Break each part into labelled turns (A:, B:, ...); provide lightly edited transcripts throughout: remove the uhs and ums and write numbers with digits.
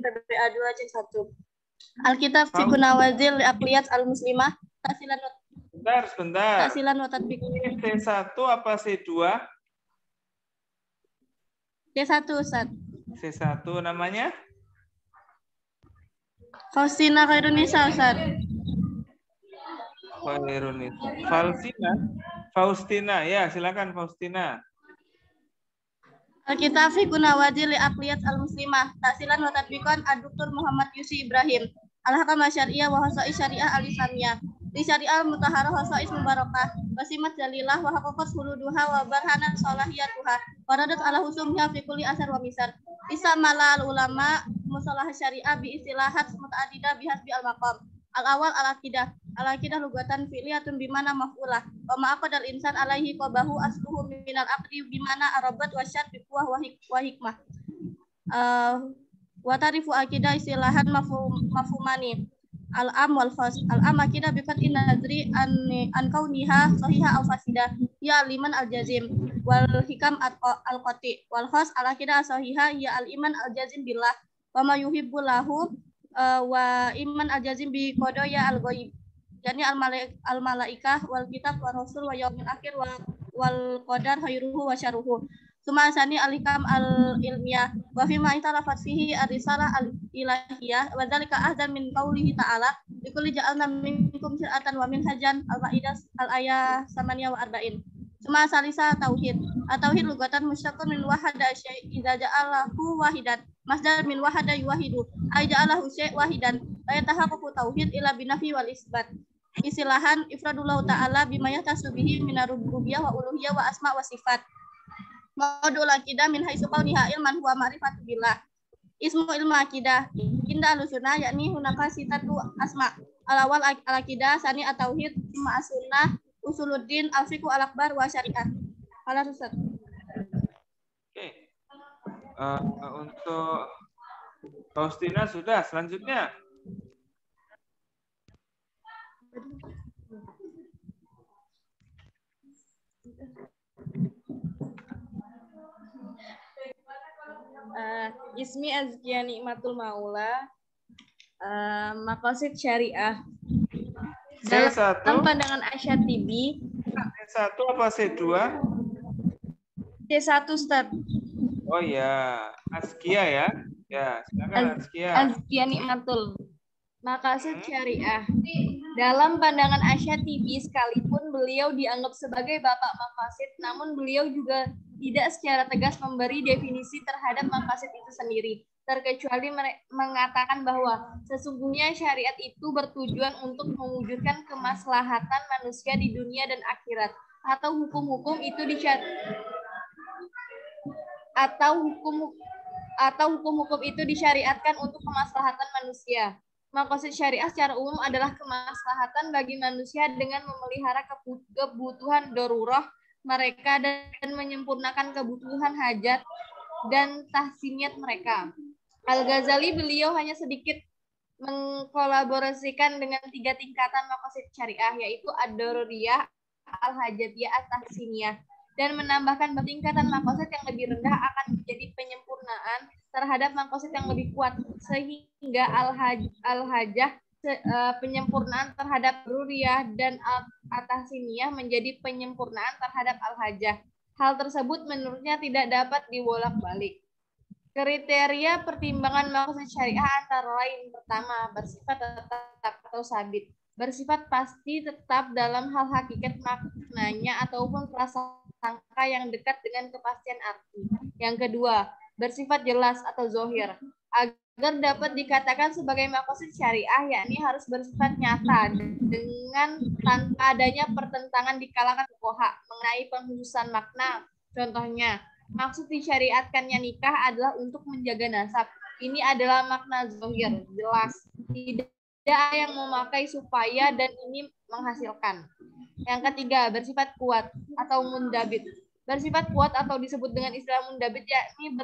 A: PPA 2 C1. Alkitab Fikun Nawazil Aqliyat Al-Muslimah
B: Sebentar.
A: Tasilan wa tatbiq.
B: C1 apa C2?
A: C1 Ustaz.
B: C1 namanya?
A: Faustina Khairunisa Ustaz.
B: Khairunisa. Faustina, ya silakan Faustina.
A: Alkitab Fikun Nawazil Aqliyat Al-Muslimah Tasilan wa tatbiqan Ad-Duktur Muhammad Yusi Ibrahim. Al-Hakam Syariah wa Hasai Syariah Al-Islamiyah. Di Syariah Mutahharah Hasais Mubarakah. Wasimat Jalilah wa Haqqaqat Huluduha wa Barhanat Salahiyatuha. Waradat ala husumnya fi kulli asar wa misar. Isa malal ulama musalah syariah bi istilahat muta'addidah bihasbi al-maqam. Al-awal al-aqidah. Al-aqidah lugatan fi'liyatun bimana maf'ulah. Wa ma'aqadal insan alaihi qabahu asluhu minal aqdi bimana arabat wa syad bi quwah wa hikmah. Wa tarifu aqidah istilahan mafhumani. Al-am wal khas. Al-am aqidah biqat inadri an kauniha sahiha aw fasidah. Ya liman al-jazim wal hikam al-qati. Wal khas al-aqidah sahiha ya al-iman al-jazim billah wa ma yuhibbu lahu wa iman al-jazim bi qadaya al-ghaib. Yani al-malaikah wal kitab wa rasul wa yaumil akhir wal qadar khairuhu wa syarruhu. Suma asani al-hikam al-ilmiyah wa fi ma itarafat fihi ar-risalah al-ilahiyah wa dzalika ahdan min qaulihi ta'ala likulli ja'alna minkum syir'atan wa minhajan al-maidah al-ayah 48. Suma salisa tauhid. At-tauhid lugatan musyaqqun min wahada syai' idza ja'alahu wahidan. Masdar min wahada yuwahidu ay ja'alahu syai' wahidan. La yatahaqqaqu tauhid illa binafi wal isbat. Istilahan ifradullah ta'ala bima yahtasu bihi minar rububiyyah wa uluhiyyah wa asma wa sifat. Modul akidah min haitsu qauniha ilman huwa ma'rifatu billah. Ismu ilmu akidah inda al-sunnah yakni hunaka sitatu asma. Al-awwal al-akidah, sani at-tauhid, summa as-sunnah, usuluddin, al-fiqh al-akbar wa syariah. Ala Ustaz.
B: Oke. Untuk Faustina sudah, selanjutnya.
C: Ismi azkiya nikmatul maula maqasid syariah dalam pandangan Asyatibi.
B: C1 apa C2?
C: C1 Ustaz.
B: Oh ya, azkiya ya. Ya, silakan azkiya.
C: Azkiya nikmatul maqasid syariah. Dalam pandangan Asyatibi sekalipun beliau dianggap sebagai bapak maqasid, namun beliau juga tidak secara tegas memberi definisi terhadap maqasid itu sendiri, terkecuali mengatakan bahwa sesungguhnya syariat itu bertujuan untuk mewujudkan kemaslahatan manusia di dunia dan akhirat, atau hukum-hukum itu disyariatkan untuk kemaslahatan manusia. Maqasid syariah secara umum adalah kemaslahatan bagi manusia dengan memelihara kebutuhan darurah mereka dan menyempurnakan kebutuhan hajat dan tahsiniyat mereka. Al-Ghazali beliau hanya sedikit mengkolaborasikan dengan 3 tingkatan maqasid syariah, yaitu ad-daruriyah, al-hajatiyah, at-tahsiniyah, dan menambahkan tingkatan maqasid yang lebih rendah akan menjadi penyempurnaan terhadap maqasid yang lebih kuat, sehingga al-hajah penyempurnaan terhadap ruriyah dan at-tahsiniyah menjadi penyempurnaan terhadap al-hajah. Hal tersebut menurutnya tidak dapat dibolak-balik. Kriteria pertimbangan maqasid syariah antara lain: pertama, bersifat tetap atau sabit, bersifat pasti tetap dalam hal hakikat maknanya ataupun prasangka yang dekat dengan kepastian arti. Yang kedua, bersifat jelas atau zohir, agar dapat dikatakan sebagai maqasid syariah, yakni harus bersifat nyata dengan tanpa adanya pertentangan di kalangan fuqaha mengenai pengkhususan makna. Contohnya, maksud disyariatkannya nikah adalah untuk menjaga nasab. Ini adalah makna zohir, jelas. Tidak ada yang memakai supaya dan ini menghasilkan. Yang ketiga, bersifat kuat atau mundabit. Bersifat kuat atau disebut dengan istilah mundabit yakni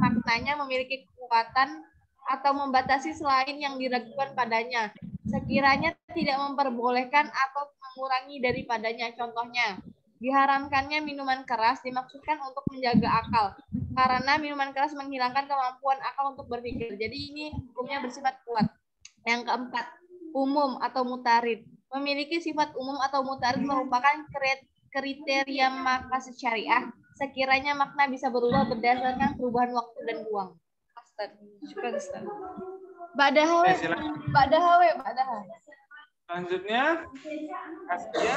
C: maknanya memiliki kekuatan atau membatasi selain yang diragukan padanya, sekiranya tidak memperbolehkan atau mengurangi daripadanya. Contohnya, Diharamkannya minuman keras dimaksudkan untuk menjaga akal, karena minuman keras menghilangkan kemampuan akal untuk berpikir. Jadi ini hukumnya bersifat kuat. Yang keempat, umum atau mutarid. Memiliki sifat umum atau mutarid merupakan kriteria maqasid syariah. Sekiranya makna bisa berubah berdasarkan perubahan waktu dan ruang. Astagfirullah. Ba'daha.
B: Selanjutnya, Askia.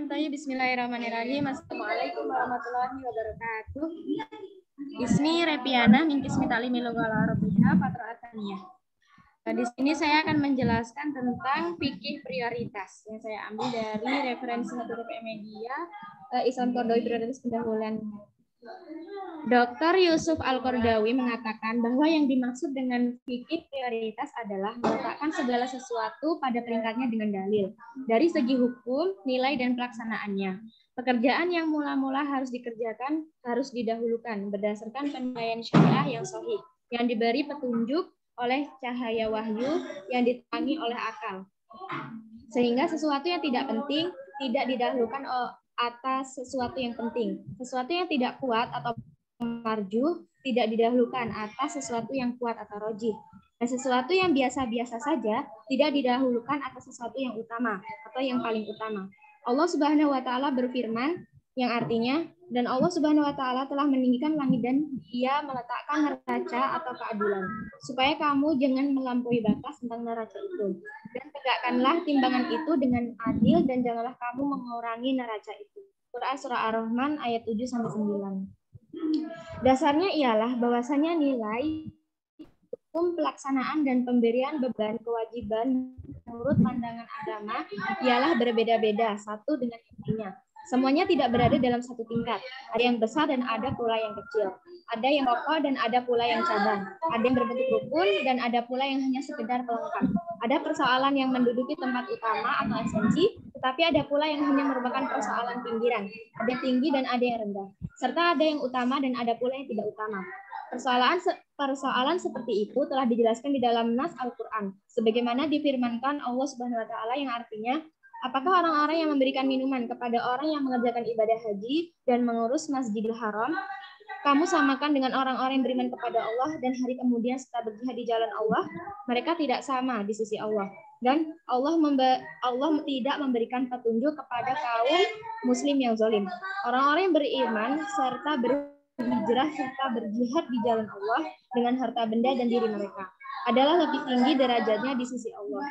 D: Bismillahirrahmanirrahim. Assalamualaikum warahmatullahi wabarakatuh. Ismi Repiana min Qismi Ta'limil Lughal Arabiyyah Fatra Atsaniyah. Di sini saya akan menjelaskan tentang fikih prioritas yang saya ambil dari referensi satu DPM Media Islam Kordawi Prioritas Pendahuluan. Dr. Yusuf Al-Qardawi mengatakan bahwa yang dimaksud dengan fikih prioritas adalah meletakkan segala sesuatu pada peringkatnya dengan dalil dari segi hukum, nilai, dan pelaksanaannya. Pekerjaan yang mula-mula harus dikerjakan harus didahulukan berdasarkan penilaian syariah yang sahih yang diberi petunjuk oleh cahaya wahyu yang diterangi oleh akal. Sehingga sesuatu yang tidak penting tidak didahulukan atas sesuatu yang penting. Sesuatu yang tidak kuat atau marjuh tidak didahulukan atas sesuatu yang kuat atau rojih. Dan sesuatu yang biasa-biasa saja tidak didahulukan atas sesuatu yang utama atau yang paling utama. Allah Subhanahu wa taala berfirman yang artinya, dan Allah Subhanahu wa taala telah meninggikan langit dan Ia meletakkan neraca atau keadilan, supaya kamu jangan melampaui batas tentang neraca itu. Dan tegakkanlah timbangan itu dengan adil dan janganlah kamu mengurangi neraca itu. Quran surah Ar-Rahman ayat 7 sampai 9. Dasarnya ialah bahwasanya nilai hukum pelaksanaan dan pemberian beban kewajiban menurut pandangan agama ialah berbeda-beda satu dengan yang lainnya. Semuanya tidak berada dalam satu tingkat. Ada yang besar dan ada pula yang kecil. Ada yang pokok dan ada pula yang cabang. Ada yang berbentuk rukun dan ada pula yang hanya sekedar pelengkap. Ada persoalan yang menduduki tempat utama atau esensi, tetapi ada pula yang hanya merupakan persoalan pinggiran. Ada yang tinggi dan ada yang rendah. Serta ada yang utama dan ada pula yang tidak utama. Persoalan seperti itu telah dijelaskan di dalam nas Al-Quran. Sebagaimana difirmankan Allah Subhanahu wa taala yang artinya, apakah orang-orang yang memberikan minuman kepada orang yang mengerjakan ibadah haji dan mengurus Masjidil Haram, kamu samakan dengan orang-orang yang beriman kepada Allah dan hari kemudian serta berjihad di jalan Allah? Mereka tidak sama di sisi Allah. Dan Allah tidak memberikan petunjuk kepada kaum muslim yang zalim. Orang-orang yang beriman serta berhijrah serta berjihad di jalan Allah dengan harta benda dan diri mereka adalah lebih tinggi derajatnya di sisi Allah.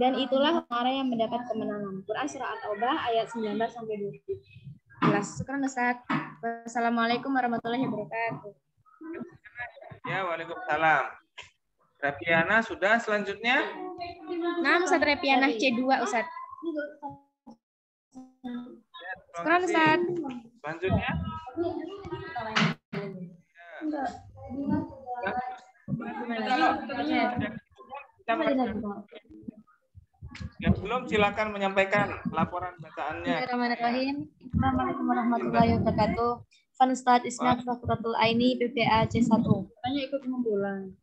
D: Dan itulah orang yang mendapat kemenangan. Quran surah At-Taubah ayat 19 sampai 20. Syukran Ustaz. Wassalamualaikum warahmatullahi wabarakatuh.
B: Ya, waalaikumsalam. Repiana sudah, selanjutnya?
D: Nah, Ustaz Repiana C2 Ustaz. Syukran Ustaz.
B: Selanjutnya? Yang belum silakan menyampaikan laporan bacaannya.
C: Bismillahirrahmanirrahim. Assalamualaikum warahmatullahi wabarakatuh. Fanstad Isnad Fakultatul Aini PPA C1.
D: Tanya ikut pengumpulan.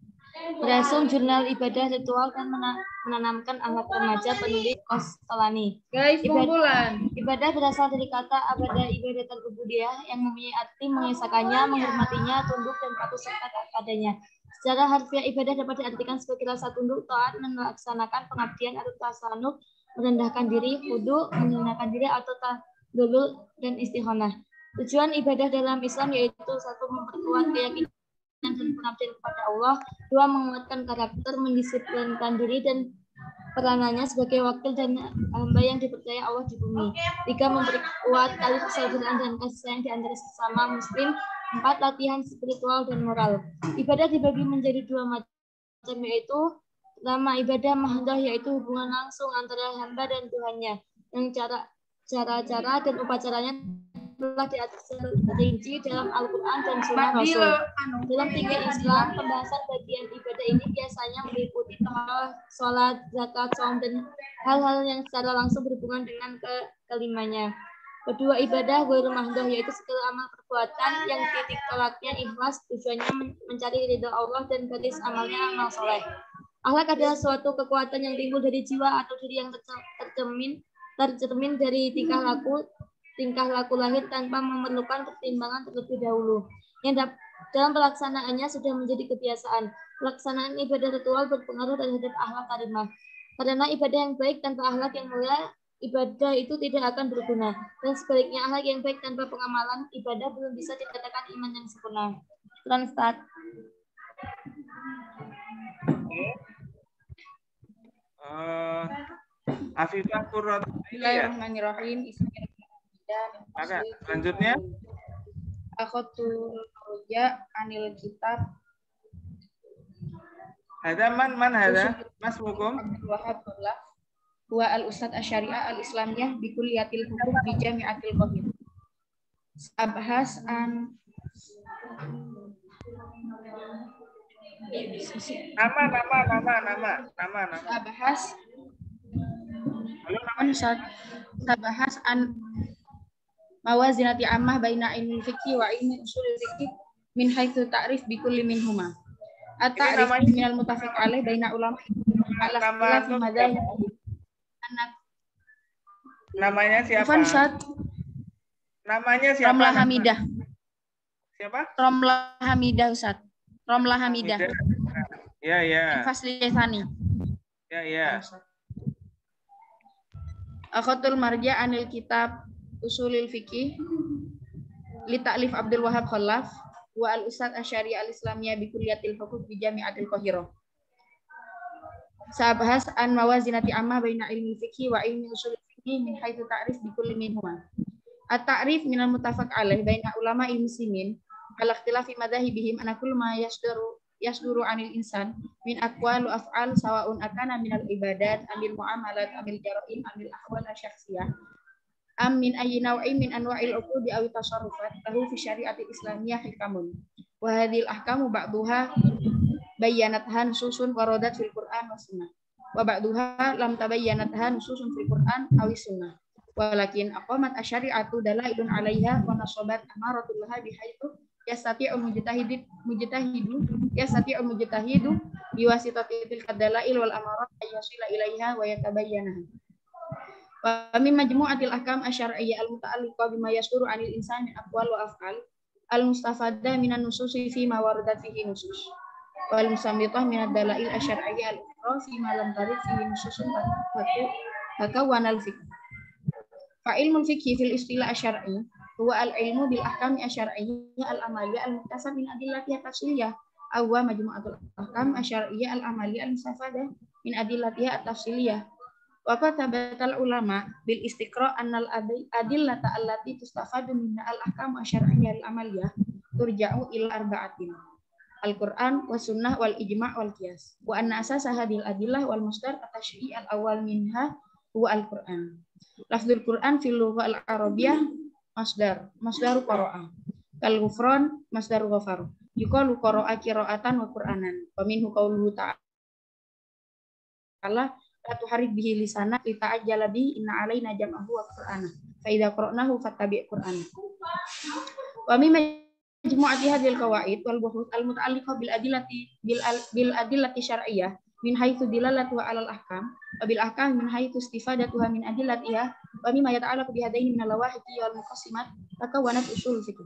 C: Berdasarkan jurnal ibadah ritual dan menanamkan ahlak remaja penulis Kostolani.
D: Guys, pengumpulan.
C: Ibadah berasal dari kata abada ibadatan ubudiyah yang mempunyai arti mengesahkannya, menghormatinya, tunduk dan patuh serta padanya. Secara harfiah ibadah dapat diartikan sebagai rasa tunduk, taat, melaksanakan pengabdian atau tasanuk, merendahkan diri, khudu, menghinakan diri atau tadallul dan istighanah. Tujuan ibadah dalam Islam yaitu satu, memperkuat keyakinan dan pengabdian kepada Allah, dua, menguatkan karakter, mendisiplinkan diri dan peranannya sebagai wakil dan hamba yang dipercaya Allah di bumi. Tiga, memperkuat tali persaudaraan dan kasih sayang di antara sesama muslim. Empat, latihan spiritual dan moral. Ibadah dibagi menjadi dua macam, yaitu pertama ibadah mahdoh, yaitu hubungan langsung antara hamba dan Tuhannya, yang cara-cara dan upacaranya telah dirinci dalam Al-Quran dan Sunnah Rasul. Dalam fikih Islam, pembahasan bagian ibadah ini biasanya meliputi sholat, zakat, saum, dan hal-hal yang secara langsung berhubungan dengan kelimanya. Kedua, ibadah ghairul mahdoh, yaitu segala amal perbuatan yang titik tolaknya ikhlas, tujuannya mencari ridha Allah dan batis amalnya amal soleh. Akhlak adalah suatu kekuatan yang timbul dari jiwa atau diri yang
D: tercermin dari tingkah laku lahir tanpa memerlukan pertimbangan terlebih dahulu. Yang dalam pelaksanaannya sudah menjadi kebiasaan. Pelaksanaan ibadah ritual berpengaruh terhadap akhlak karimah. Karena ibadah yang baik tanpa akhlak yang mulia, ibadah itu tidak akan berguna. Dan sebaliknya, akhlak yang baik tanpa pengamalan ibadah belum bisa dikatakan iman yang sempurna. Start.
B: Afifah Qurrat.
D: Bismillahirrahmanirrahim.
B: Selanjutnya.
D: Akhotul Roja Anil Kitab.
B: Ada man ada Mas Hukum.
D: Wahab wa al-Ustad Asyariah al-Islamiyah bi kulliyatil hukum bi Jami'atil Qahir. Abhas an
B: nama.
D: Sabahas an mawazinati ammah baina ilmi fikih wa ilmi usulil fikih min haitsu ta'rif bi kulli minhuma. At-ta'rif minal mutafiq alaih baina ulama ala ikhtilafi madzhab.
B: Namanya siapa? Namanya siapa?
D: Romlah Hamidah.
B: Siapa?
D: Romlah Hamidah, Ustaz. Romlah Hamidah.
B: Ya.
D: Fasli Tsani.
B: Ya.
D: Akhotul Marja Anil Kitab Usulil Fikih li Ta'lif Abdul Wahab Khalaf wa al-Ustad Asyari al-Islamiyah bi Kulliyatil Huquq bi Jami'atil Qahirah. Sabahas an mawazinati amma baina ilmi fikih wa ilmi usulil fikih min haitsu ta'rif bi kulli minhuma. At-ta'rif minal muttafaq alaih baina ulama muslimin ala ikhtilafi madzhabihim anna kullu ma yasduru anil insan min aqwal wa af'al sawa'un akana minal ibadat amil muamalat amil jara'im amil ahwal syakhsiyah am min ayyi naw'in min anwa'il uqudi aw tasarrufat lahu fi syari'atil islamiyah hikamun wa hadhil ahkamu ba'duha bayyanatha nususun waradat fil Qur'an wa sunnah wa ba'duha lam tabayyanatha nususun fil Qur'an aw sunnah walakin aqamat asyari'atu dalailun 'alaiha wa nasabat amaratul laha bihaitsu yastati'ul mujtahidu biwasitatil dalail wal amarat ayyasila ilaiha wa yatabayyanaha wa min majmu'atil ahkam asyar'iyyah al-muta'alliqah bima yasduru 'anil insani min aqwal wa af'al al-mustafaddah minan nususi fi ma waradat fihi nusus wal musammitah minad dalail asyar'iyyah al-ukhra fi ma lam tarid fihi nususun maka wanal fiqh. Fa ilmul fiqhi fil istilah asyar'i huwa al-ilmu bil ahkami asyar'iyyah al-amaliyah al-muktasab min adillati at-tafsiliyah aw wa majmu'atul ahkam asyar'iyyah al-amaliyah al-mustafadah min adillati at-tafsiliyah. Wa katabatal ulama bil istiqra' annal adillata allati tustafadu min al-ahkam asyar'iyyah al-amaliyah turja'u ila arba'atin. Al-Qur'an wa sunnah wal ijma' wal qiyas. Wa anna asasa hadhil adillah wal masdar at-tashri' al-awwal minha huwa al-Qur'an. Lafzul Qur'an fil lughah al-arabiyyah masdaru qara'a. Kal ghufran masdaru ghafar. Yuqalu qara'a qira'atan wa qur'anan. Wa minhu qauluhu ta'ala la tuharrik bihi lisana li ta'ajjala bihi inna 'alaina jam'ahu wa qur'ana. Fa idza qara'nahu fattabi' qur'ana. Wa mimma majmu'ati hadhil qawaid wal buhuth al-muta'alliqah bil adillati syar'iyyah min haitsu dilalatuha 'alal ahkam wa bil ahkam min haitsu istifadatuha min adillatiha wa mimma yata'allaqu bi hadaini min al-lawahiki wal muqassimat takawanat usul fiqh.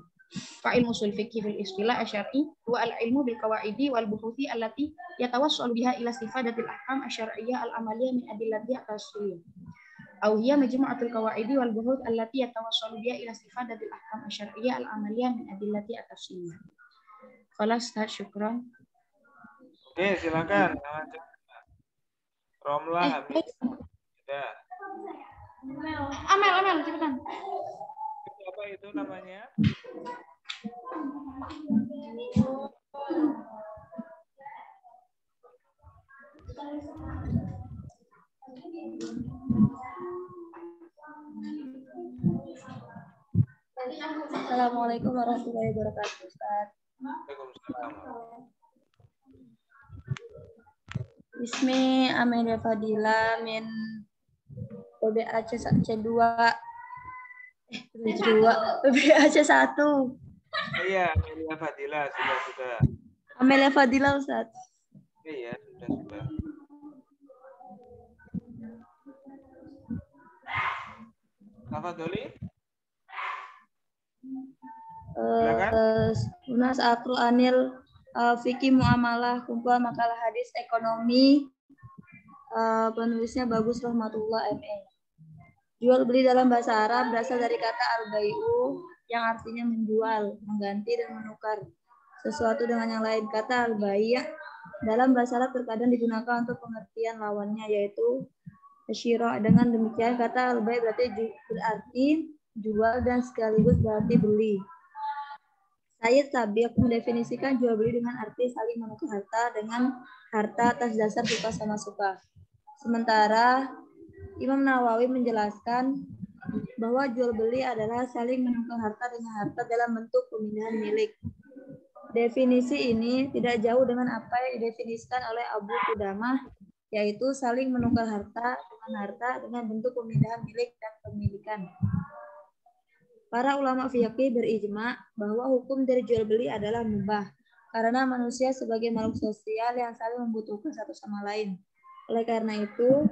D: Fa ilmu usul fiqh fil istilah asyar'i wa al-ilmu bil qawaidi wal buhuthi allati yatawassalu biha ila istifadatil ahkam asyar'iyyah al-amaliyah min adillatiha at-tafsiliyah. Aw hiya majmu'atul qawaidi wal buhuth allati yatawassalu biha ila istifadatil ahkam asyar'iyyah al-amaliyah min adillatiha at-tafsiliyah. Khalas, syukran.
B: Oke, silakan. Romlah Hamid. Ya.
D: Amel, cepetan.
B: Apa itu namanya?
A: Assalamualaikum warahmatullahi wabarakatuh, Ustaz.
B: Waalaikumsalam.
A: Bismi Amelia Fadila min PBAC C2. PBAC 1.
B: Iya, Amelia Fadila sudah.
A: Amelia Fadila, Ustaz.
B: Iya, sudah. Tafadholi. Silakan.
E: Unas akru anil fikih muamalah, kumpulan makalah hadis ekonomi, penulisnya Bagus Rahmatullah MA. Jual beli dalam bahasa Arab berasal dari kata al-bai'u yang artinya menjual, mengganti dan menukar sesuatu dengan yang lain. Kata al-bai' dalam bahasa Arab terkadang digunakan untuk pengertian lawannya, yaitu syira. Dengan demikian kata al-bai' berarti jual dan sekaligus berarti beli. Sayyid Sabiq mendefinisikan jual beli dengan arti saling menukar harta dengan harta atas dasar suka sama suka. Sementara Imam Nawawi menjelaskan bahwa jual beli adalah saling menukar harta dengan harta dalam bentuk pemindahan milik. Definisi ini tidak jauh dengan apa yang didefinisikan oleh Abu Qudamah, yaitu saling menukar harta dengan bentuk pemindahan milik dan pemilikan. Para ulama fikih berijma bahwa hukum dari jual beli adalah mubah, karena manusia sebagai makhluk sosial yang saling membutuhkan satu sama lain. Oleh karena itu,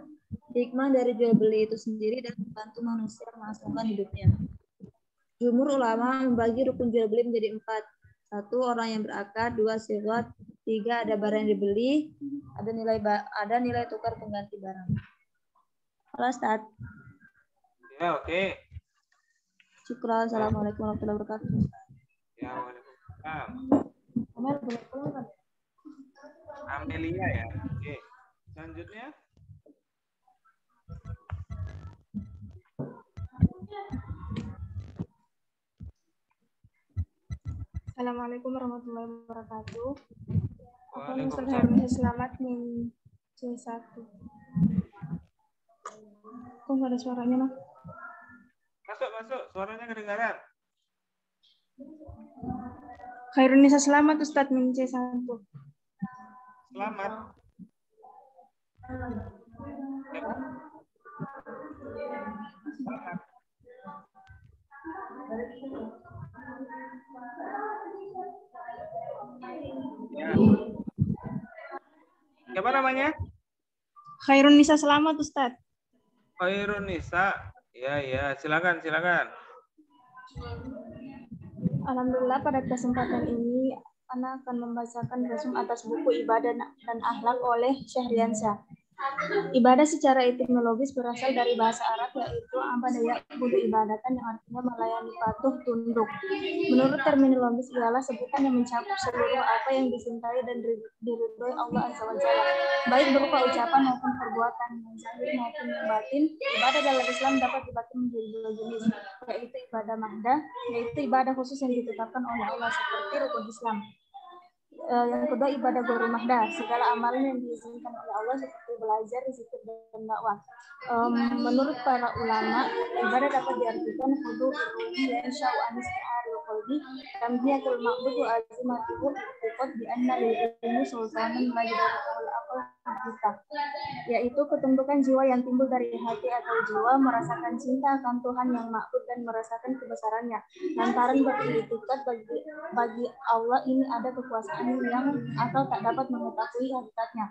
E: hikmah dari jual beli itu sendiri dan membantu manusia melangsungkan hidupnya. Jumhur ulama membagi rukun jual beli menjadi 4. 1. Orang yang berakad. 2. Siwat. 3. Ada barang yang dibeli. Ada nilai tukar pengganti barang. Halo, Ustaz.
B: Ya, oke.
E: Syukran. Assalamualaikum warahmatullahi wabarakatuh.
B: Ya, waalaikumsalam.
E: Amel, boleh pulang kan?
B: Amelia ya. Oke. Selanjutnya.
D: Assalamualaikum warahmatullahi wabarakatuh. Aku Mr.
B: Waalaikumsalam.
D: Hermes Selamat min C1. Kok nggak ada suaranya, Mas?
B: Masuk. Suaranya kedengaran.
D: Khairunisa Selamat Ustadz min C1.
B: Selamat. Ya. Siapa namanya?
D: Khairunisa Selamat Ustadz.
B: Khairun Nisa. Ya, silakan.
D: Alhamdulillah pada kesempatan ini Ana akan membacakan resum atas buku Ibadah dan Akhlak oleh Syahriansyah. Ibadah secara etimologis berasal dari bahasa Arab yaitu abadaya budu ibadatan yang artinya melayani patuh tunduk. Menurut terminologis ialah sebutan yang mencakup seluruh apa yang dicintai dan diridhoi Allah Azza wa Jalla, baik berupa ucapan maupun perbuatan yang zahir maupun yang batin. Ibadah dalam Islam dapat dibagi menjadi 2 jenis, yaitu ibadah mahdah, yaitu ibadah khusus yang ditetapkan oleh Allah seperti rukun Islam. Yang kedua ibadah ghairul mahdah, segala amalan yang diizinkan oleh Allah seperti belajar, zikir dan dakwah. Menurut para ulama, ibadah dapat diartikan hudur ruhi wa insya'u anis ta'arul qalbi tamhiyatul ma'bud wa azimatuhu iqtiqad bi anna lil ilmi sultanan la yadrul aqal kita, yaitu ketundukan jiwa yang timbul dari hati atau jiwa merasakan cinta akan Tuhan yang ma'bud dan merasakan kebesarannya lantaran beriktiqad bagi Allah ini ada kekuasaan yang atau tak dapat mengetahui hakikatnya.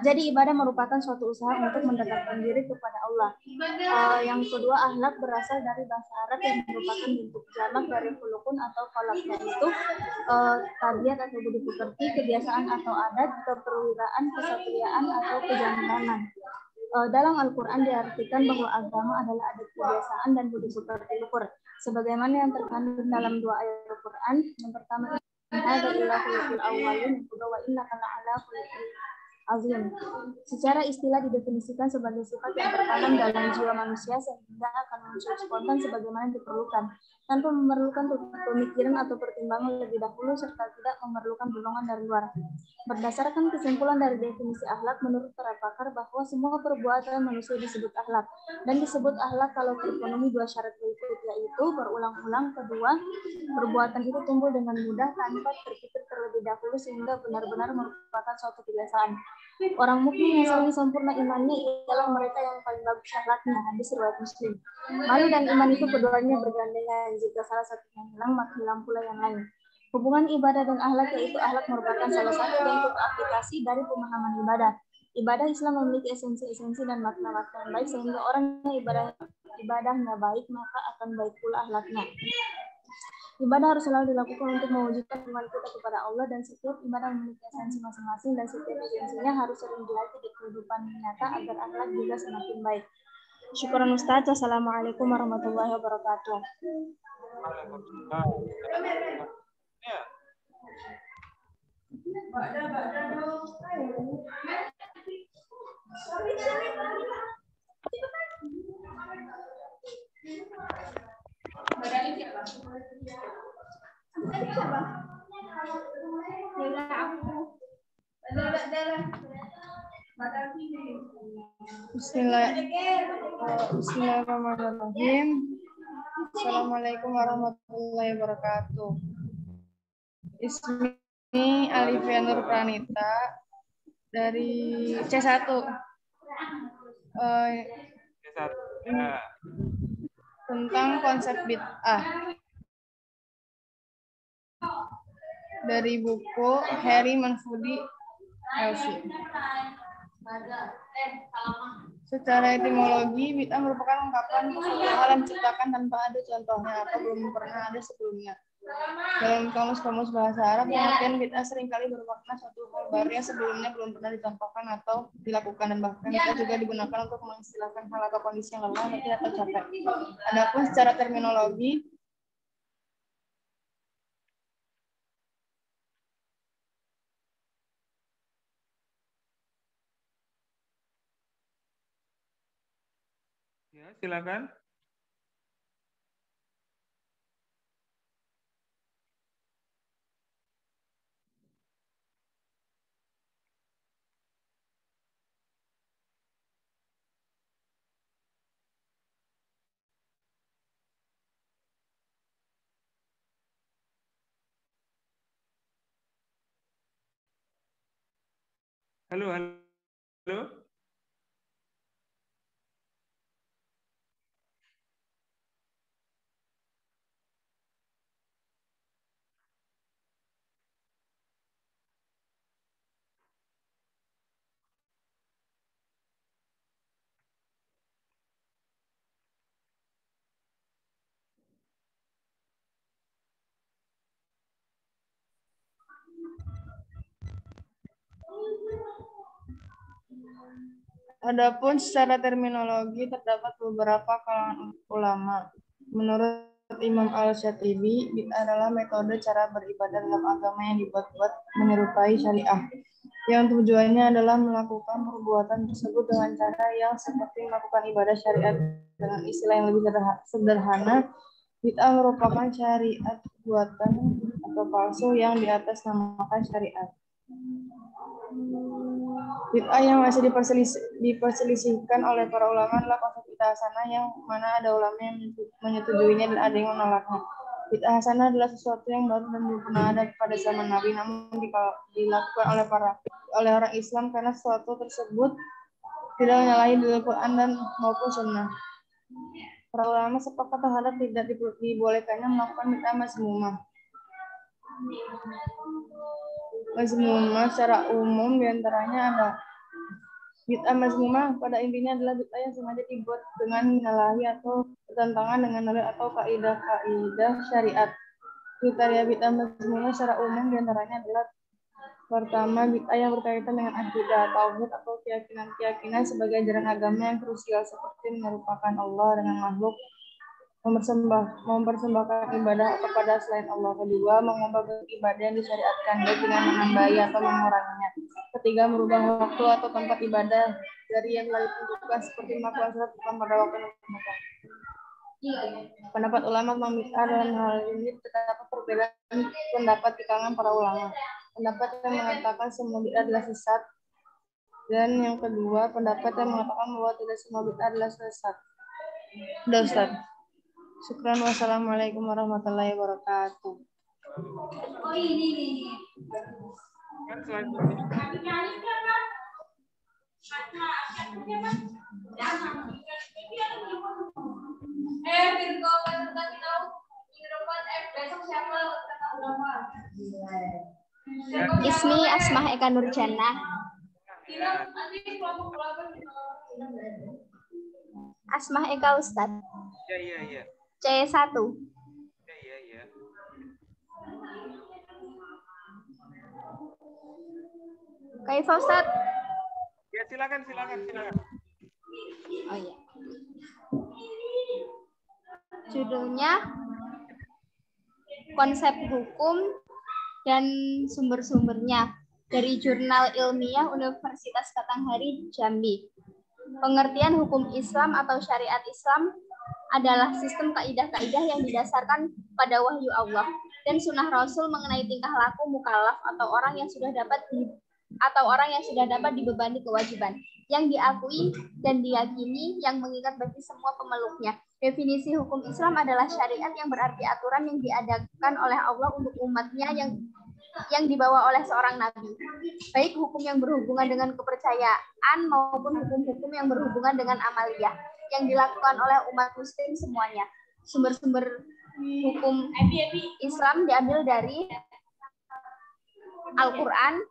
D: Jadi ibadah merupakan suatu usaha untuk mendekatkan diri kepada Allah. Yang kedua, akhlak berasal dari bahasa Arab yang merupakan bentuk jamak dari khuluqun atau kholaq, yaitu tabiat atau budi pekerti, kebiasaan atau adat, keperwiraan, kesatриaan atau kejantanan. Dalam Al-Quran diartikan bahwa agama adalah adat kebiasaan dan budi pekerti luhur, sebagaimana yang terkandung dalam 2 ayat Al-Quran. Yang pertama, ada ilahul awwalin, yang kedua wa innaka la'ala khuluqin azim. Secara istilah didefinisikan sebagai sifat yang tertanam dalam jiwa manusia sehingga akan muncul spontan sebagaimana diperlukan, tanpa memerlukan pemikiran atau pertimbangan lebih dahulu serta tidak memerlukan dorongan dari luar. Berdasarkan kesimpulan dari definisi akhlak menurut para pakar bahwa semua perbuatan manusia disebut akhlak, dan disebut akhlak kalau terpenuhi 2 syarat berikut, yaitu berulang-ulang, kedua perbuatan itu tumbuh dengan mudah tanpa terpikir terlebih dahulu sehingga benar-benar merupakan suatu kebiasaan. Orang mukmin yang saling sempurna imannya ialah mereka yang paling bagus akhlaknya. Hadis riwayat Muslim. Malu dan iman itu keduanya bergandengan. Jika salah satunya hilang, maka hilang pula yang lain. Hubungan ibadah dan akhlak, yaitu akhlak merupakan salah satu bentuk aplikasi dari pemahaman ibadah. Ibadah Islam memiliki esensi-esensi dan makna-makna yang baik sehingga orang yang ibadah
E: ibadahnya baik, maka akan baik pula akhlaknya. Ibadah harus selalu dilakukan untuk mewujudkan iman kita kepada Allah, dan setiap ibadah memiliki esensi masing-masing, dan setiap esensinya harus sering dilatih di kehidupan nyata agar akhlak juga semakin baik. Syukuran Ustaz. Wassalamualaikum warahmatullahi wabarakatuh.
B: Ya.
F: Bismillahirrahmanirrahim. Assalamualaikum warahmatullahi wabarakatuh. Ismi Alifia Nur Pranita dari C1.
B: Ya.
F: Tentang konsep bid'ah dari buku Harry Manfudi LC. Secara etimologi, bid'ah merupakan ungkapan sesuatu hal yang diciptakan tanpa ada contohnya atau belum pernah ada sebelumnya. Dalam kamus-kamus bahasa Arab, pengertian bid'ah seringkali bermakna suatu hal baru yang sebelumnya belum pernah dicontohkan atau dilakukan, dan bahkan bid'ah juga digunakan untuk mengistilahkan hal atau kondisi yang lelah, letih, atau capek. Adapun secara terminologi,
B: Ya, silakan. Halo, halo.
F: adapun secara terminologi terdapat beberapa kalangan ulama. Menurut Imam Al-Syatibi, bid'ah adalah metode cara beribadah dalam agama yang dibuat-buat menyerupai syariah, yang tujuannya adalah melakukan perbuatan tersebut dengan cara yang seperti melakukan ibadah syariat. Dengan istilah yang lebih sederhana, bid'ah merupakan syariat buatan atau palsu yang diatasnamakan syariat. Bid'ah yang masih diperselisihkan oleh para ulama adalah konsep bid'ah hasanah, yang mana ada ulama yang menyetujuinya dan ada yang menolaknya. Bid'ah hasanah adalah sesuatu yang baru dan belum pernah ada pada zaman Nabi, namun dilakukan oleh orang Islam karena sesuatu tersebut tidak menyalahi dalil Quran dan maupun Sunnah. Para ulama sepakat terhadap tidak dibolehkannya melakukan bid'ah mazmumah. Mazmumah secara umum diantaranya ada bid'ah mazmumah pada intinya adalah bid'ah yang sengaja dibuat dengan menyalahi atau bertentangan dengan dalil atau kaidah-kaidah syariat. Kriteria bid'ah mazmumah secara umum diantaranya adalah: pertama, bid'ah yang berkaitan dengan akidah, tauhid, atau keyakinan sebagai ajaran agama yang krusial seperti menyerupakan Allah dengan makhluk, mempersembahkan ibadah kepada selain Allah. Kedua, mengubah ibadah yang disyariatkan baik dengan menambahi atau menguranginya. Ketiga, merubah waktu atau tempat ibadah dari yang telah ditentukan seperti melakukan sholat bukan pada waktu tertentu. Pendapat ulama tentang bid'ah dalam hal ini terdapat perbedaan pendapat di kalangan para ulama. Pendapat yang mengatakan semua bid'ah adalah sesat, dan yang kedua pendapat yang mengatakan bahwa tidak semua bid'ah adalah sesat. Sudah, Ustaz. Syukran. Wassalamualaikum warahmatullahi wabarakatuh.
B: Kan selanjutnya.
G: Ismi Asmah Eka Nurjannah.
C: Asmah Eka Ustadz.
B: Iya.
C: C1.
B: Iya.
C: Kaifa Ustadz?
B: Ya, silakan.
C: Oh iya. Judulnya Konsep Hukum dan Sumber-sumbernya dari Jurnal Ilmiah Universitas Batanghari Jambi. Pengertian hukum Islam atau syariat Islam adalah sistem kaidah-kaidah yang didasarkan pada wahyu Allah dan sunnah Rasul mengenai tingkah laku mukallaf atau orang yang sudah dapat dibebani kewajiban yang diakui dan diyakini yang mengikat bagi semua pemeluknya. Definisi hukum Islam adalah syariat yang berarti aturan yang diadakan oleh Allah untuk umatnya yang dibawa oleh seorang nabi, baik hukum yang berhubungan dengan kepercayaan maupun hukum-hukum yang berhubungan dengan amaliyah yang dilakukan oleh umat muslim semuanya. Sumber-sumber hukum Islam diambil dari Al-Quran,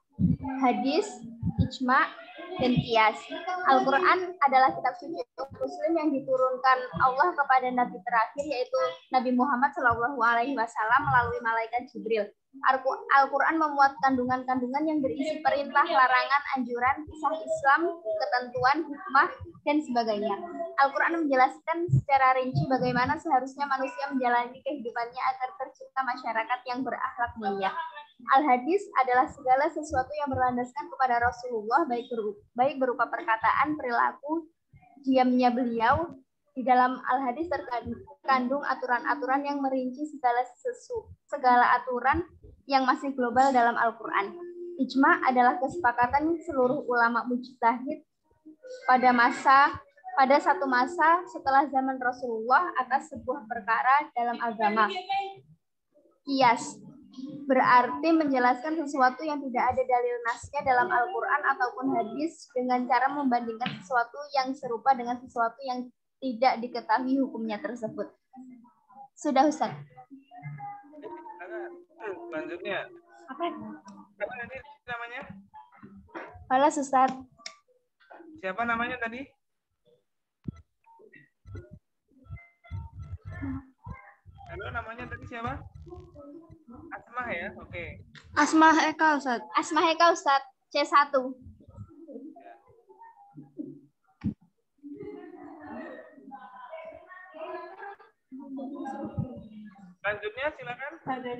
C: hadis, ijma, dan qiyas. Al-Quran adalah kitab suci Muslim yang diturunkan Allah kepada Nabi terakhir, yaitu Nabi Muhammad SAW melalui malaikat Jibril. Al-Quran memuat kandungan-kandungan yang berisi perintah, larangan, anjuran, kisah Islam, ketentuan, hikmah, dan sebagainya. Al-Quran menjelaskan secara rinci bagaimana seharusnya manusia menjalani kehidupannya agar tercipta masyarakat yang berakhlak mulia. Al-Hadis adalah segala sesuatu yang berlandaskan kepada Rasulullah, baik berupa perkataan, perilaku, diamnya beliau. Di dalam Al-Hadis terkandung aturan-aturan yang merinci segala aturan yang masih global dalam Al-Quran. Ijma adalah kesepakatan seluruh ulama mujtahid pada satu masa setelah zaman Rasulullah atas sebuah perkara dalam agama. Qiyas berarti menjelaskan sesuatu yang tidak ada dalil nasnya dalam Al-Quran ataupun hadis dengan cara membandingkan sesuatu yang serupa dengan sesuatu yang tidak diketahui hukumnya tersebut. Sudah, Ustaz.
B: Selanjutnya.
C: Apa
B: ini namanya?
C: Halo, Ustaz.
B: Siapa namanya tadi? Halo, namanya tadi siapa? Asmah ya? Oke.
A: Asmah Eka Ustaz.
C: Asmah Eka Ustaz, C1.
B: Selanjutnya silakan. Ada.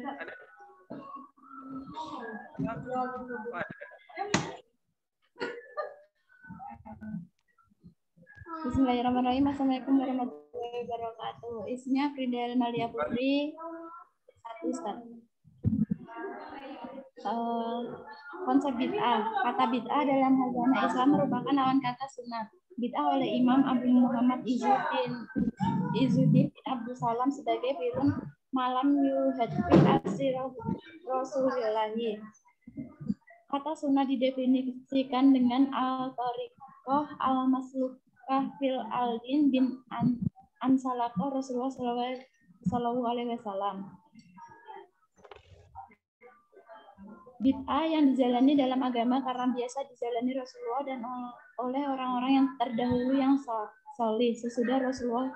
D: Bismillahirrahmanirrahim. Assalamualaikum warahmatullahi wabarakatuh. Isinya Fridel Malia Putri. Satu Ustaz. Konsep bid'ah. Kata bid'ah dalam agama Islam merupakan lawan kata sunnah. Bid'ah oleh Imam Abu Muhammad Izzuddin bin Abdul Salam sebagai firun malam yuhadfi asri Rasulillahi. Kata sunnah didefinisikan dengan al-tariqah al-maslukah fil al-din bin ansalaqah Rasulullah sallallahu alaihi wasallam. Bid'ah yang dijalani dalam agama karena biasa dijalani Rasulullah dan oleh orang-orang yang terdahulu yang salih sesudah Rasulullah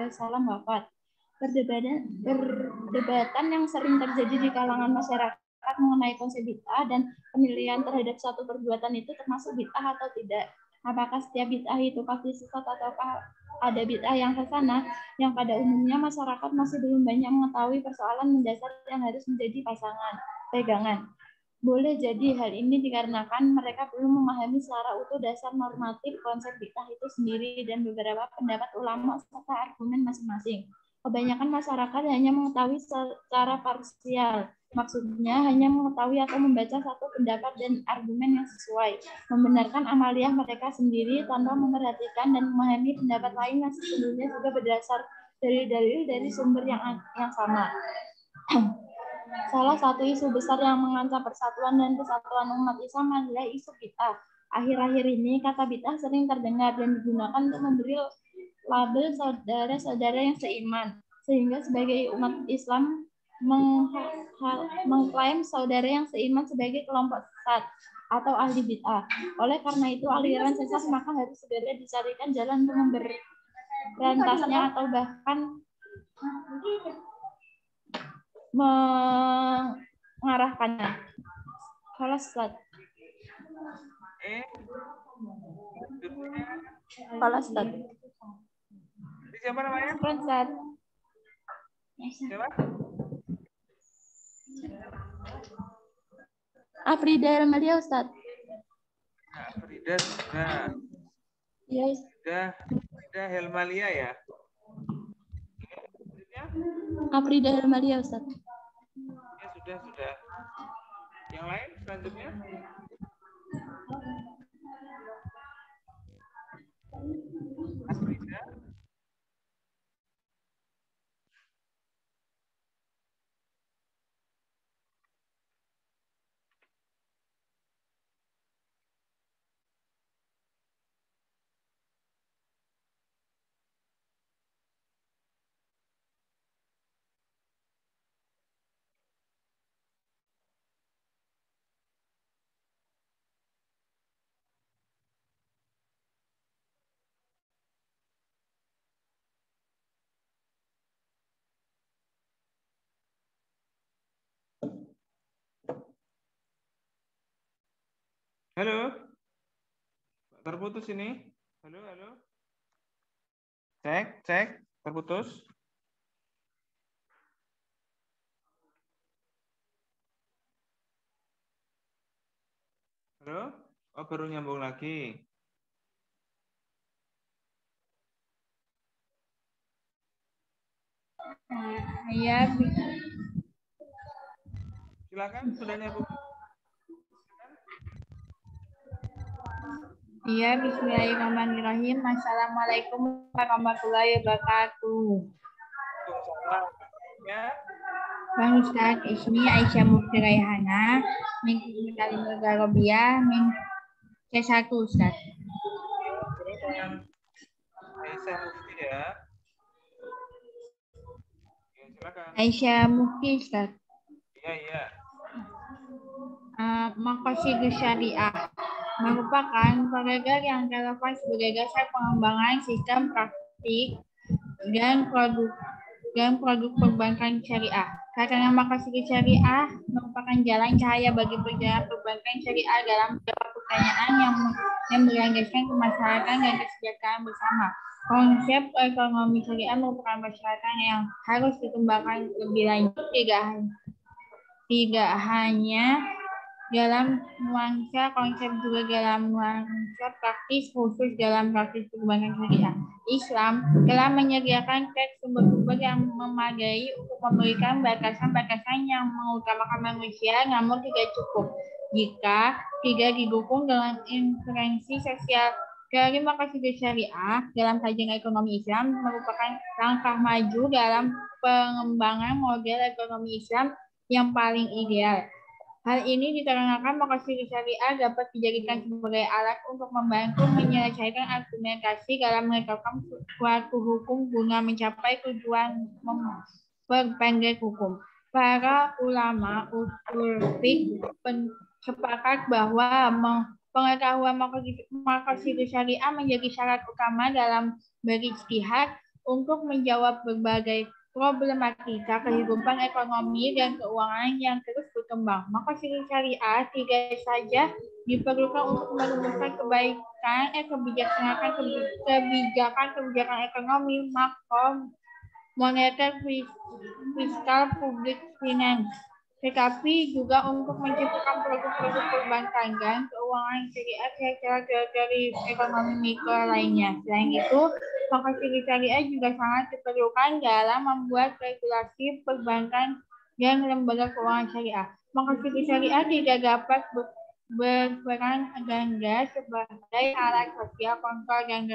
D: SAW wafat. Perdebatan yang sering terjadi di kalangan masyarakat mengenai konsep bid'ah dan penilaian terhadap suatu perbuatan itu termasuk bid'ah atau tidak. Apakah setiap bid'ah itu pasti sesat ataukah ada bid'ah yang kesana? Yang pada umumnya masyarakat masih belum banyak mengetahui persoalan mendasar yang harus menjadi pegangan. Boleh jadi hal ini dikarenakan mereka belum memahami secara utuh dasar normatif konsep bid'ah itu sendiri dan beberapa pendapat ulama serta argumen masing-masing. Kebanyakan masyarakat hanya mengetahui secara parsial, maksudnya hanya mengetahui atau membaca satu pendapat dan argumen yang sesuai, membenarkan amaliyah mereka sendiri tanpa memperhatikan dan memahami pendapat lain yang sesungguhnya juga berdasar dari dalil dari sumber yang sama. Salah satu isu besar yang mengancam persatuan dan kesatuan umat Islam adalah isu bid'ah. Akhir-akhir ini kata bid'ah sering terdengar dan digunakan untuk memberi label saudara-saudara yang seiman, sehingga sebagai umat Islam mengklaim saudara yang seiman sebagai kelompok sesat atau ahli bid'ah. Oleh karena itu aliran sesat maka harus segera dicarikan jalan untuk rantasnya atau bahkan mengarahkannya. Kalau Ustaz. Kalau Ustaz.
B: Siapa namanya?
D: Ustaz.
B: Siapa?
D: Afrida Elmalia Ustaz.
B: Nah, Frida sudah.
D: Yes.
B: Frida Helmalia ya.
D: Afrida Elmalia Ustaz.
B: Ya sudah. Yang lain selanjutnya? Afrida. Halo. Terputus ini. Halo. Cek. Terputus. Halo. Oh, baru nyambung lagi.
C: Ya,
B: Silakan, sudah nyambung.
C: iya, bismillahirrahmanirrahim. Assalamualaikum warahmatullahi wabarakatuh.
B: Waalaikumsalam. Ya.
C: Bang Ustaz, ismi Aisyah Mufti Raihana, min Kalimul Garobiyah, min C1 Ustaz.
B: Yang Aisyah Mufti ya. Ya, silakan.
C: Aisyah Mufti Ustaz.
B: Iya.
C: Maqasidus Syariah merupakan paragraf yang relevan sebagai dasar pengembangan sistem praktik dan produk perbankan syariah. Karena maqasidus syariah merupakan jalan cahaya bagi perjalanan perbankan syariah dalam menjawab pertanyaan yang berlandaskan kemaslahatan dan kesejahteraan bersama. Konsep ekonomi syariah merupakan persyaratan yang harus dikembangkan lebih lanjut, tidak hanya dalam nuansa konsep, juga dalam nuansa praktis, khusus dalam praktis perbankan syariah. Islam telah menyediakan teks sumber-sumber yang memadai untuk memberikan batasan-batasan yang mengutamakan manusia, namun tidak cukup jika tidak didukung dengan intervensi sosial. Dari maqasidus syariah dalam kajian ekonomi Islam merupakan langkah maju dalam pengembangan model ekonomi Islam yang paling ideal. Hal ini dikarenakan maqasidus syariah dapat dijadikan sebagai alat untuk membantu menyelesaikan argumentasi dalam menetapkan suatu hukum guna mencapai tujuan memperpendek hukum. Para ulama usul fiqh sepakat bahwa pengetahuan maqasidus syariah menjadi syarat utama dalam berijtihad untuk menjawab berbagai problematika kehidupan ekonomi dan keuangan yang terus berkembang. Maqasidus syariah tidak saja diperlukan untuk merumuskan kebijakan ekonomi, makro, moneter, fiskal, publik, finance, tetapi juga untuk menciptakan produk-produk perbankan dan keuangan syariah secara dari ekonomi mikro lainnya. Selain itu, maqasidus syariah juga sangat diperlukan dalam membuat regulasi perbankan dan lembaga keuangan syariah. Maqasidus syariah tidak dapat berperan ganda sebagai alat sosial kontrol dan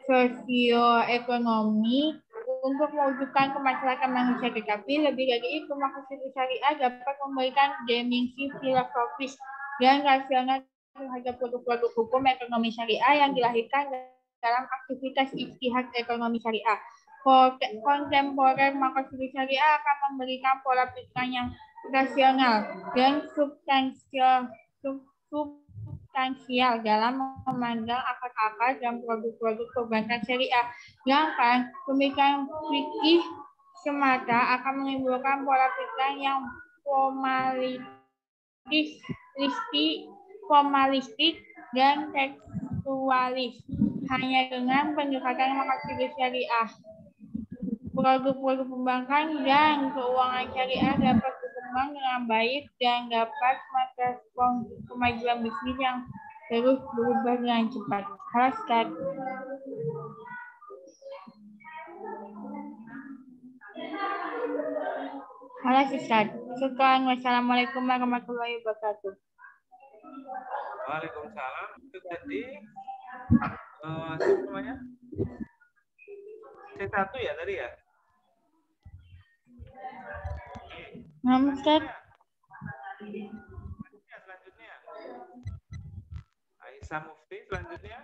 C: sosioekonomi untuk mewujudkan kemaslahatan manusia, tetapi lebih dari itu, maqasidus syariah dapat memberikan dimensi filosofis dan rasional terhadap produk-produk hukum ekonomi syariah yang dilahirkan dalam aktivitas ijtihad ekonomi syariah. Kontemporer maqasidus syariah akan memberikan pola pikiran yang rasional dan substansial
D: substansial dalam memandang akar-akar dan produk-produk perbankan syariah. Sedangkan pemikiran fikih semata akan menimbulkan pola pikir yang formalistik dan tekstualis hanya dengan pendekatan makosid syariah. Produk-produk perbankan dan keuangan syariah dapat berkembang dengan baik dan dapat merespon kemajuan bisnis yang terus berubah dengan cepat. Halo, Ustaz. Halo, Ustaz. Syukran. Wassalamualaikum warahmatullahi wabarakatuh.
B: Waalaikumsalam. Itu tadi apa namanya? C1 ya tadi ya?
D: Ustaz.
B: Selanjutnya. Aisyah Mufti selanjutnya.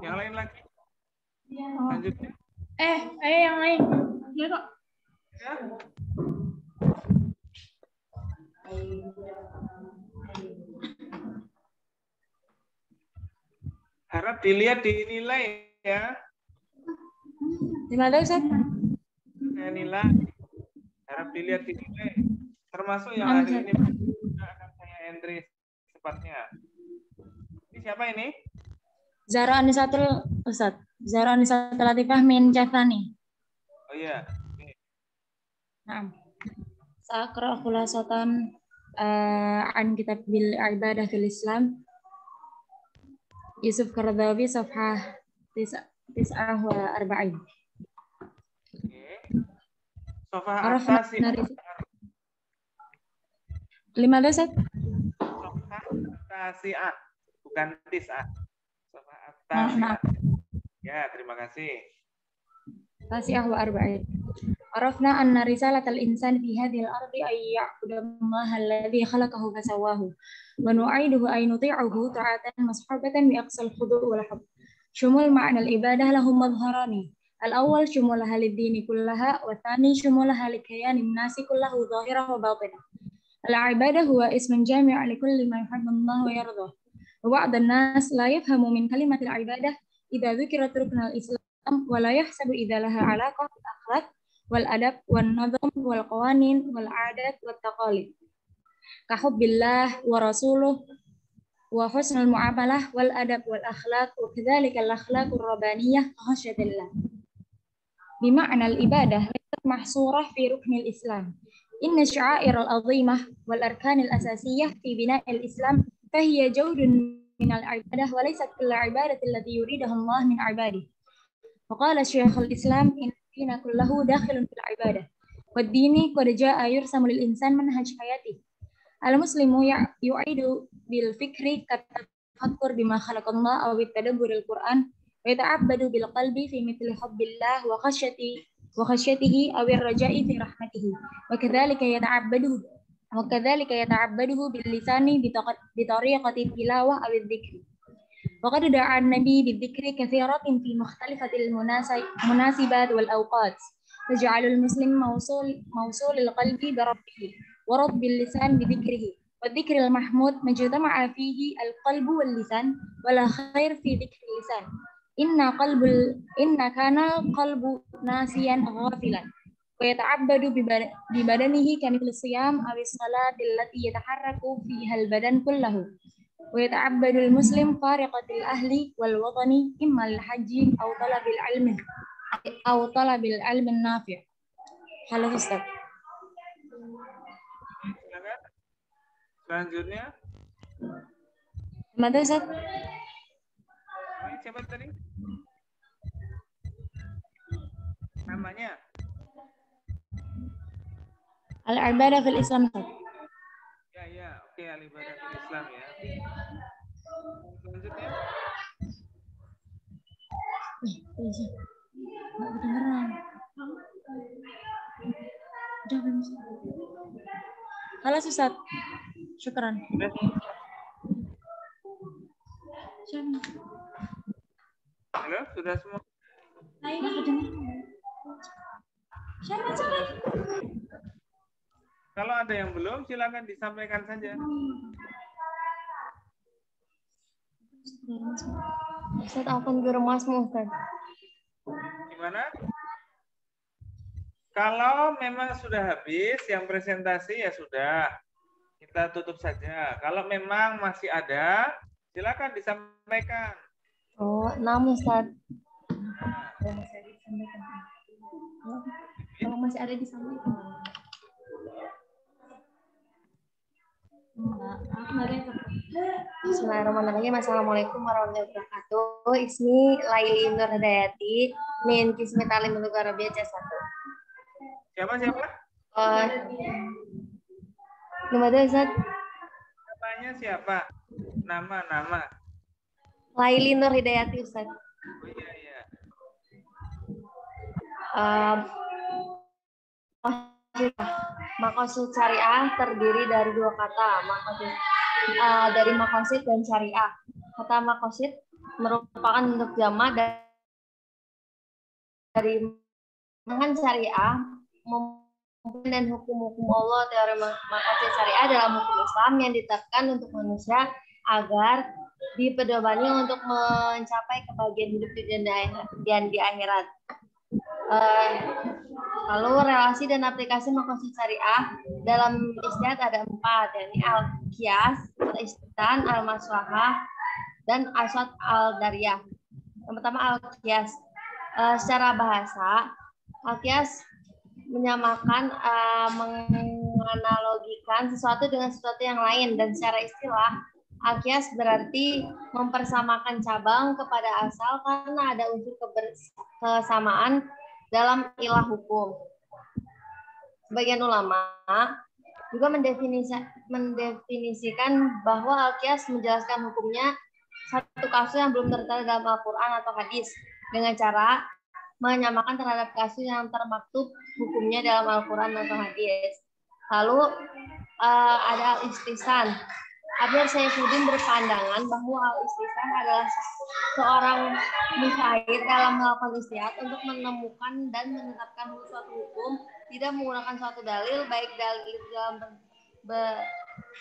B: Yang lain lagi? Selanjutnya.
D: Yang lain. Ya kok.
B: Ya. Harap dilihat dinilai ya.
E: Di mana, Ustaz?
B: Saya nilai. Harap dilihat dinilai. Termasuk yang hari ini akan saya entry sepatnya. Ini siapa ini?
E: Zara Anisatul, Ustaz. Zara Anisatul Latifah min Jathani.
B: Oh iya.
E: Naam. Sa'aqra khulasatan an kitab bil ibadah fil Islam. Yusuf Qaradawi safhah 49.
B: Oke. Sofah atas sih.
E: 5 Ustaz.
B: Sofah tasi'ah, bukan tis'ah. Sofah tasi'ah. Ya, terima kasih.
E: Tasi'ah wa arba'in. Arafna anna risalatal insani fi hadhil ardi ay ya'budallaha alladhi khalaqahu fasawahu wa nu'iduhu ay nuti'uhu ta'atan mashabatan bi aqsal khudu' wal hubb. Shumul ma'na al-ibadah lahum madharani. Al-awwal shumulaha lid-dini kullaha wa thani shumulaha likayanin nasi kullahu zahirah wa batinah. Al-ibadah huwa ismun jami' li kulli ma yuhibbullahu wa yardah. Wa ba'd an-nas la yafhamu min kalimatil ibadah idza dhukirat ruknul islam wa la yahsabu idza laha 'alaqah bil akhlaq wal adab wan nazam wal qawanin wal 'adat wat taqalid. Ka hubbillah wa rasuluh wa husnul mu'amalah wal adab wal akhlaq wa kadzalika al akhlaqur rabbaniyah khasyatillah. Bima'na al ibadah laysat mahsurah fi ruknil islam. Inna sya'airul 'azimah wal arkanil asasiyah fi bina'il islam fahiya jawdun minal ibadah wa laysat kullu ibadatin allati yuridaha Allah min ibadihi. Wa qala Syekhul Islam inna dina kullahu dakhilun fil ibadah. Wad dini qad jaa'a yursamu lil insan manhaj hayati. Al muslimu yu'idu bil fikri katafakkur bima khalaqallah aw bitadabburil Qur'an wa yata'abbadu bil qalbi fi mithli hubbillah wa khashyatihi aw ar-raja'i fi rahmatihi. Wa kadzalika yata'abbaduhu bil lisani bi tariqati tilawah aw dzikri. وقد دعا النبي بالذكر كثيرة في مختلفة المناسبات والأوقات تجعل المسلم موصول القلب بربه ورب اللسان بذكره والذكر المحمود ما اجتمع فيه القلب واللسان ولا خير في ذكر اللسان إن كان القلب ناسيا غافلا ويتعبد ببدنه كمثل الصيام أو الصلاة التي يتحرك فيها البدن كله ويتعبد المسلم فارقة الأهل والوطن إما للحج أو طلب العلم النافع. Halo Ustaz.
B: Silakan. Selanjutnya.
E: Mana Ustaz?
B: Siapa tadi? Namanya?
E: Al-ibadah fil Islam.
B: Ya, oke, al-ibadah fil Islam ya. Selanjutnya.
E: Nggak kedengeran. Udah belum? Halo Ustaz. Syukran.
B: Halo, sudah semua?
E: Nggak kedengeran. Siapa?
B: Kalau ada yang belum, silakan disampaikan saja.
G: Ustaz, apa geremasmu, Ustaz?
B: Gimana? Kalau memang sudah habis yang presentasi ya sudah. Kita tutup saja. Kalau memang masih ada, silakan disampaikan.
G: Oh, 6 Ustaz.
E: Kalau masih ada disampaikan.
G: Bismillahirrahmanirrahim. Assalamualaikum warahmatullahi wabarakatuh. Ismi Laili Nur Hidayati min Kismi Ta'lim Lugha Arabiyyah C1.
B: Siapa?
G: Gimana Ustaz?
B: Namanya siapa? Nama.
G: Laili Nur Hidayati Ustaz.
B: Oh iya.
G: Maqasid syariah terdiri dari dua kata, dari maqasid dan syariah. Kata maqasid merupakan bentuk jamak dari dengan syariah dan hukum-hukum Allah. Teori maqasid syariah dalam hukum Islam yang ditetapkan untuk manusia agar dipedomani untuk mencapai kebahagiaan hidup dan di akhirat. Lalu relasi dan aplikasi maqasid syariah dalam ijtihad ada 4, yakni al-qiyas, al-istihsan, al-maslahah, dan asad al-dariyah. Yang pertama al-qiyas. Secara bahasa, al-qiyas menyamakan, menganalogikan sesuatu dengan sesuatu yang lain, dan secara istilah al-qiyas berarti mempersamakan cabang kepada asal karena ada unsur kesamaan dalam ilah hukum. Sebagian ulama juga mendefinisikan bahwa al-qiyas menjelaskan hukumnya satu kasus yang belum tertera dalam Al-Quran atau hadis dengan cara menyamakan terhadap kasus yang termaktub hukumnya dalam Al-Quran atau hadis. Lalu ada al-istihsan. Abdul Saifuddin berpandangan bahwa al-istihsan adalah seorang mujtahid dalam melakukan ijtihad untuk menemukan dan menetapkan suatu hukum tidak menggunakan suatu dalil, baik dalil dalam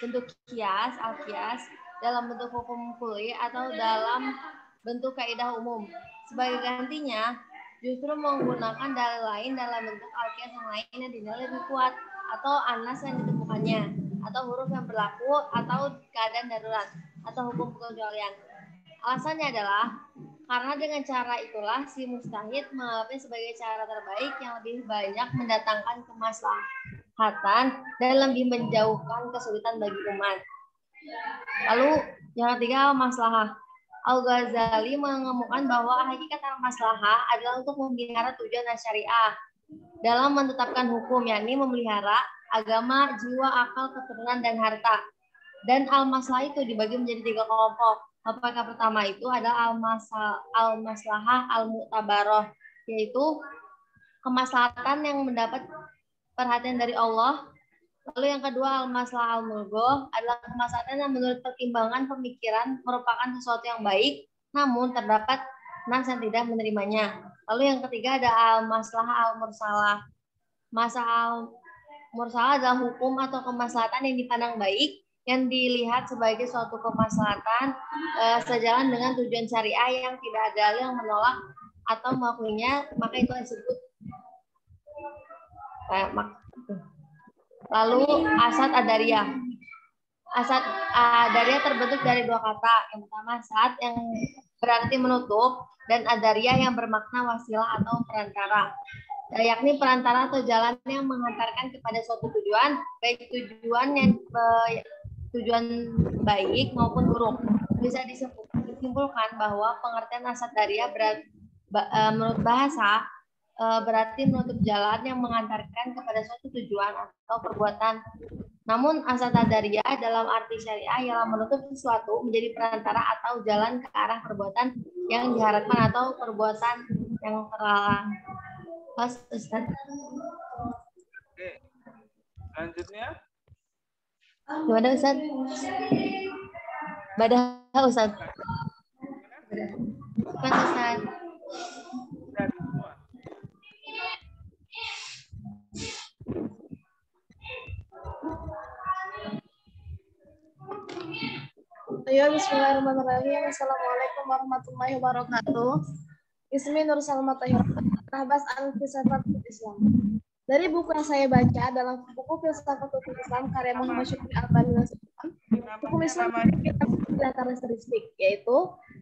G: bentuk qiyas, al-qiyas, dalam bentuk hukum kulli atau dalam bentuk kaidah umum. Sebagai gantinya, justru menggunakan dalil lain dalam bentuk al-qiyas yang lain yang dinilai lebih kuat, atau anas yang ditemukannya, atau huruf yang berlaku, atau keadaan darurat, atau hukum pengecualian. Alasannya adalah karena dengan cara itulah si mujtahid menganggapnya sebagai cara terbaik yang lebih banyak mendatangkan kemaslahatan dan lebih menjauhkan kesulitan bagi umat. Lalu yang ketiga, maslahah. Al-Ghazali mengemukakan bahwa hakikat al-maslahah adalah untuk memelihara tujuan syariah dalam menetapkan hukum, yakni memelihara agama, jiwa, akal, keturunan, dan harta. Dan al-maslahah itu dibagi menjadi 3 kelompok. Apakah pertama itu adalah al-maslahah al-mu'tabaroh, yaitu kemaslahatan yang mendapat perhatian dari Allah. Lalu yang kedua al-maslahah al-mulgoh adalah kemaslahatan yang menurut pertimbangan pemikiran merupakan sesuatu yang baik, namun terdapat nas yang tidak menerimanya. Lalu yang ketiga ada al-maslahah al-mursalah. Maslahah al-mursalah adalah hukum atau kemaslahatan yang dipandang baik, yang dilihat sebagai suatu kemaslahatan sejalan dengan tujuan syariah yang tidak ada dalil yang menolak atau mengakuinya, maka itu disebut. Lalu asad adariyah. Asad adariyah terbentuk dari 2 kata. Yang pertama asad yang berarti menutup, dan adariyah yang bermakna wasilah atau perantara. Yakni perantara atau jalan yang menghantarkan kepada suatu tujuan, baik tujuan baik maupun buruk. Bisa disimpulkan bahwa pengertian asad adariyah menurut bahasa berarti menutup jalan yang mengantarkan kepada suatu tujuan atau perbuatan. Namun asad adariyah dalam arti syariah ialah menutup sesuatu menjadi perantara atau jalan ke arah perbuatan yang diharapkan atau perbuatan yang terlarang. Pas Ustaz.
B: Oke. Selanjutnya.
G: Gimana Ustaz? Badah Ustaz. Pas Ustaz.
F: Ya, bismillahirrahmanirrahim. Assalamualaikum warahmatullahi wabarakatuh. Ismi Nur Salma Tahir. Nahbas al-Filsafatul Islam. Dari buku yang saya baca dalam buku Filsafatul Islam karya Muhammad Syukri Al-Albani, hukum Islam memiliki 9 karakteristik, yaitu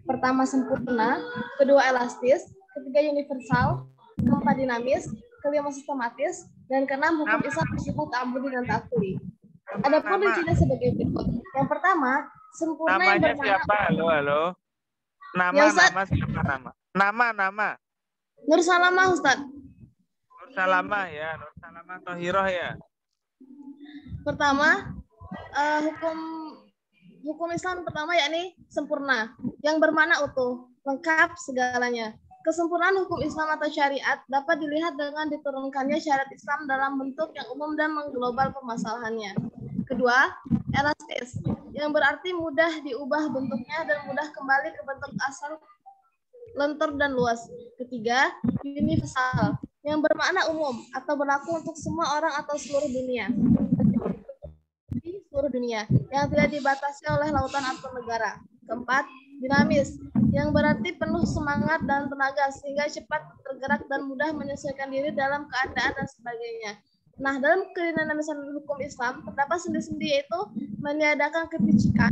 F: pertama sempurna, kedua elastis, ketiga universal, keempat dinamis, kelima sistematis, dan keenam hukum Islam bersifat ta'abbudi dan ta'akkuli. Adapun rincinya sebagai berikut. Yang pertama, sempurna yang
B: Namanya
F: bermakna.
B: siapa? Halo. Nama,
F: Ya, Ustaz.
B: nama siapa nama? Nama.
F: Nur Salamah, Ustaz.
B: Nur Salamah ya, Nur Salamah Tohiroh ya.
F: Pertama, hukum Islam pertama yakni sempurna, yang bermakna utuh, lengkap segalanya. Kesempurnaan hukum Islam atau syariat dapat dilihat dengan diturunkannya syariat Islam dalam bentuk yang umum dan mengglobal permasalahannya. Kedua, elastis, yang berarti mudah diubah bentuknya dan mudah kembali ke bentuk asal, lentur dan luas. Ketiga, universal, yang bermakna umum atau berlaku untuk semua orang atau seluruh dunia. Di seluruh dunia, yang tidak dibatasi oleh lautan atau negara. Keempat, dinamis, yang berarti penuh semangat dan tenaga sehingga cepat tergerak dan mudah menyesuaikan diri dalam keadaan dan sebagainya. Nah, dalam kedinamisan hukum Islam terdapat sendi-sendi, yaitu meniadakan kepicikan,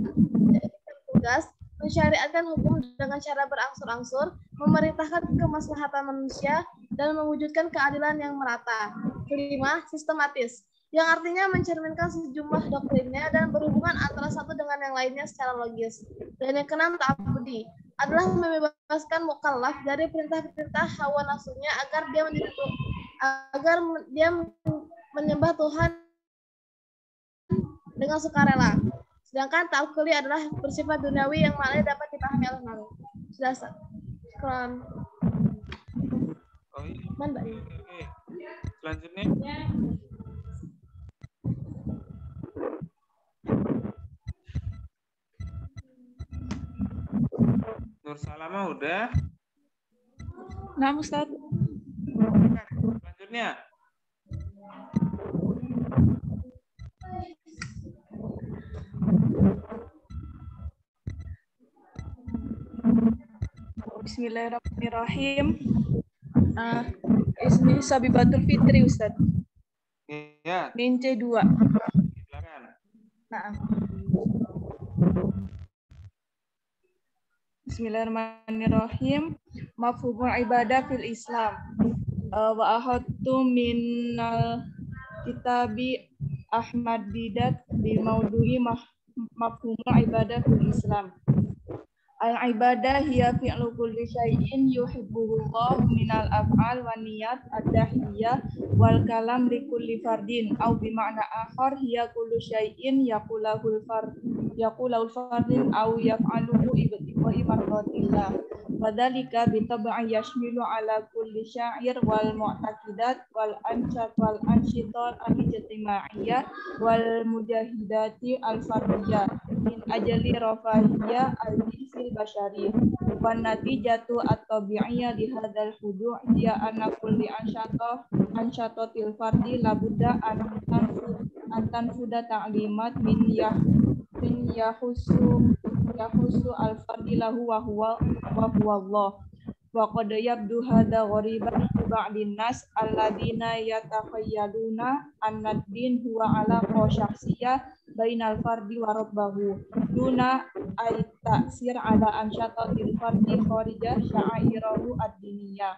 F: tugas, mensyariatkan hukum dengan cara berangsur-angsur, memerintahkan kemaslahatan manusia, dan mewujudkan keadilan yang merata. Kelima, sistematis, yang artinya mencerminkan sejumlah doktrinnya dan berhubungan antara satu dengan yang lainnya secara logis. Dan yang keenam, ta'abbudi, adalah membebaskan mukallaf dari perintah-perintah hawa nafsunya agar dia menyembah Tuhan dengan sukarela. Sedangkan ta'akkuli adalah bersifat duniawi yang maknanya dapat dipahami oleh manusia. Sudah, Ustaz.
B: Oh, iya.
F: Mbak.
B: Oke. Selanjutnya. Nur Salamah udah.
H: Nah, Ustaz.
B: Selanjutnya.
H: Bismillahirrahmanirrahim. Ismi Sabibatul Fitri, Ustaz.
B: Ya,
H: Min C2.
B: silakan.
H: Nah. Bismillahirrahmanirrahim. Mafhumul ibadah fil Islam. Wa ahadtu minal kitabi Ahmad Didat bi maudu'i mafhumul ibadah fil Islam. Al-ibadah hiya fi'lu kulli syai'in yuhibbuhullah minal af'al wa niyat ad-dahiyyah wal kalam li kulli fardin aw bi ma'na akhar hiya kullu syai'in yaqulahul fardin aw yaf'aluhu ibtiqa'i mardatillah. Wadhalika bi tab'i yashmilu ala kulli sya'ir wal mu'taqidat wal anshat wal anshitat al-ijtima'iyyah wal mujahidati al-fardiyah min ajali rafahiyah al-jinsil bashari wa natijatu at-tabi'iyyah di hadzal hudu' hiya anna kulli anshatatil fardi labudda an tanfuda ta'limat min yahusu al-fardi lahu wa huwa Allah. Wa qad yabdu hadha ghariban li ba'din nas alladziina yatakhayyaluna anna ad-din huwa alaqa syakhsiyah bainal fardi wa rabbahu duna ay ta'sir ala ansyatatil fardi kharija sya'airahu ad-diniyah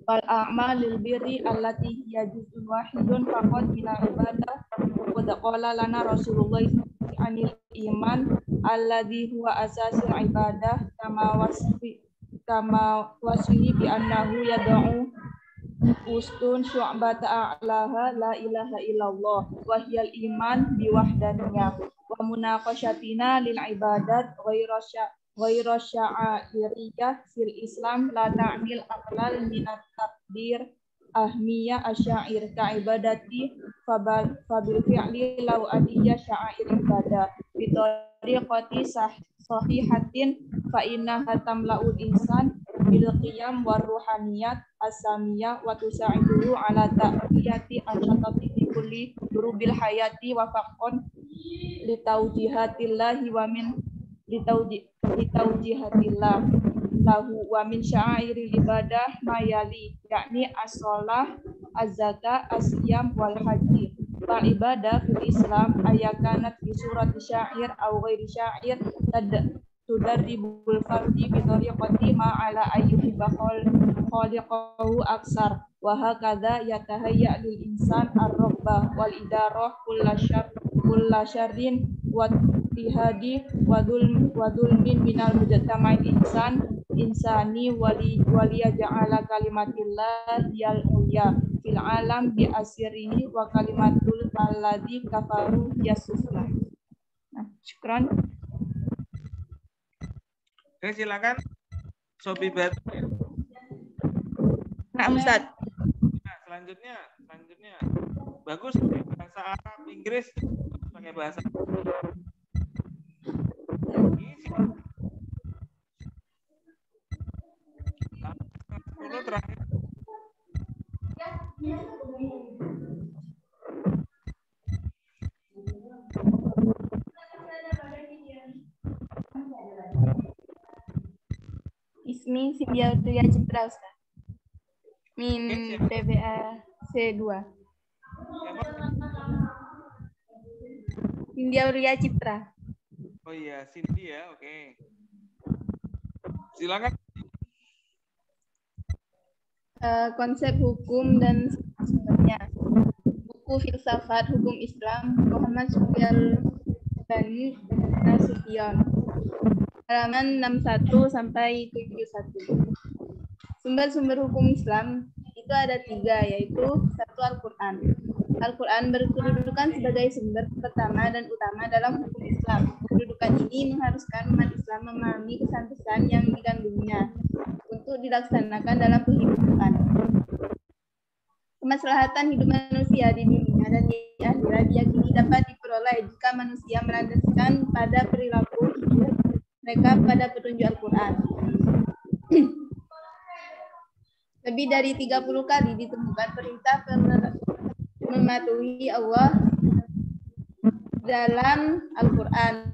H: wal a'malil birri allati hiya juz'un wahidun faqad min al-ibadah qad qala lana Rasulullah anil iman alladzi huwa asasul ibadah kama wasfihi bi annahu yad'u ustun syu'bata a'laha la ilaha illallah wa hiyal iman bi wahdaniyah wa munaqashatina lil ibadat ghairu sya'iriyah fil Islam la ta'mil aqlal minat takdir ahmiyah asyair ka ibadati fabil fi'li law adiyya sya'ir ibadah bi tariqati sahihatin fa innaha tamla'ul insan bil qiyam war ruhaniyat as-samiyah wa tusa'iduhu ala ta'riyati ansyatati kulli durubil hayati wa faqon li tawjihatillahi wa min litaujihatillah lahu wa min sya'airil ibadah mayali yakni as-shalah, az-zakah, as-siyam wal haji. Fal ibadah fil Islam ayakanat fi surati syair aw ghairi syair tudarribul fardi bi tariqati ma ala ayyuhibba khaliqahu aksar wa hakadha yatahayya lil insan ar-rabbah wal idarah kulla syarrin wa tihadi wa dhulmin minal mujtama'il insani waliyaja'ala kalimatillah yal ulya fil alam bi asirihi wa kalimatul alladzi kafaru yasufla. Nah, syukran.
B: Oke, silakan Sobibat.
H: Nah, Ustaz.
B: Nah, selanjutnya bagus bahasa Arab, Inggris, pakai bahasa terakhir.
F: Ismi Sindiawriya Citra Ustaz. Min PBA C2. Sindiawriya Citra.
B: Oh iya, Cindy ya, oke. Silakan.
F: Konsep hukum dan sumbernya. Buku Filsafat Hukum Islam Muhammad Syukri Nasution. Halaman 61 sampai 71. Sumber-sumber hukum Islam itu ada 3, yaitu 1 Al-Quran. Al-Quran berkedudukan sebagai sumber pertama dan utama dalam hukum Islam. Kedudukan ini mengharuskan umat Islam memahami pesan-pesan yang dikandungnya untuk dilaksanakan dalam kehidupan. Kemaslahatan hidup manusia di dunia dan di akhirat diyakini dapat diperoleh jika manusia melandaskan pada perilaku hidup mereka pada petunjuk Al-Quran. Lebih dari 30 kali ditemukan perintah mematuhi Allah dalam Al-Quran.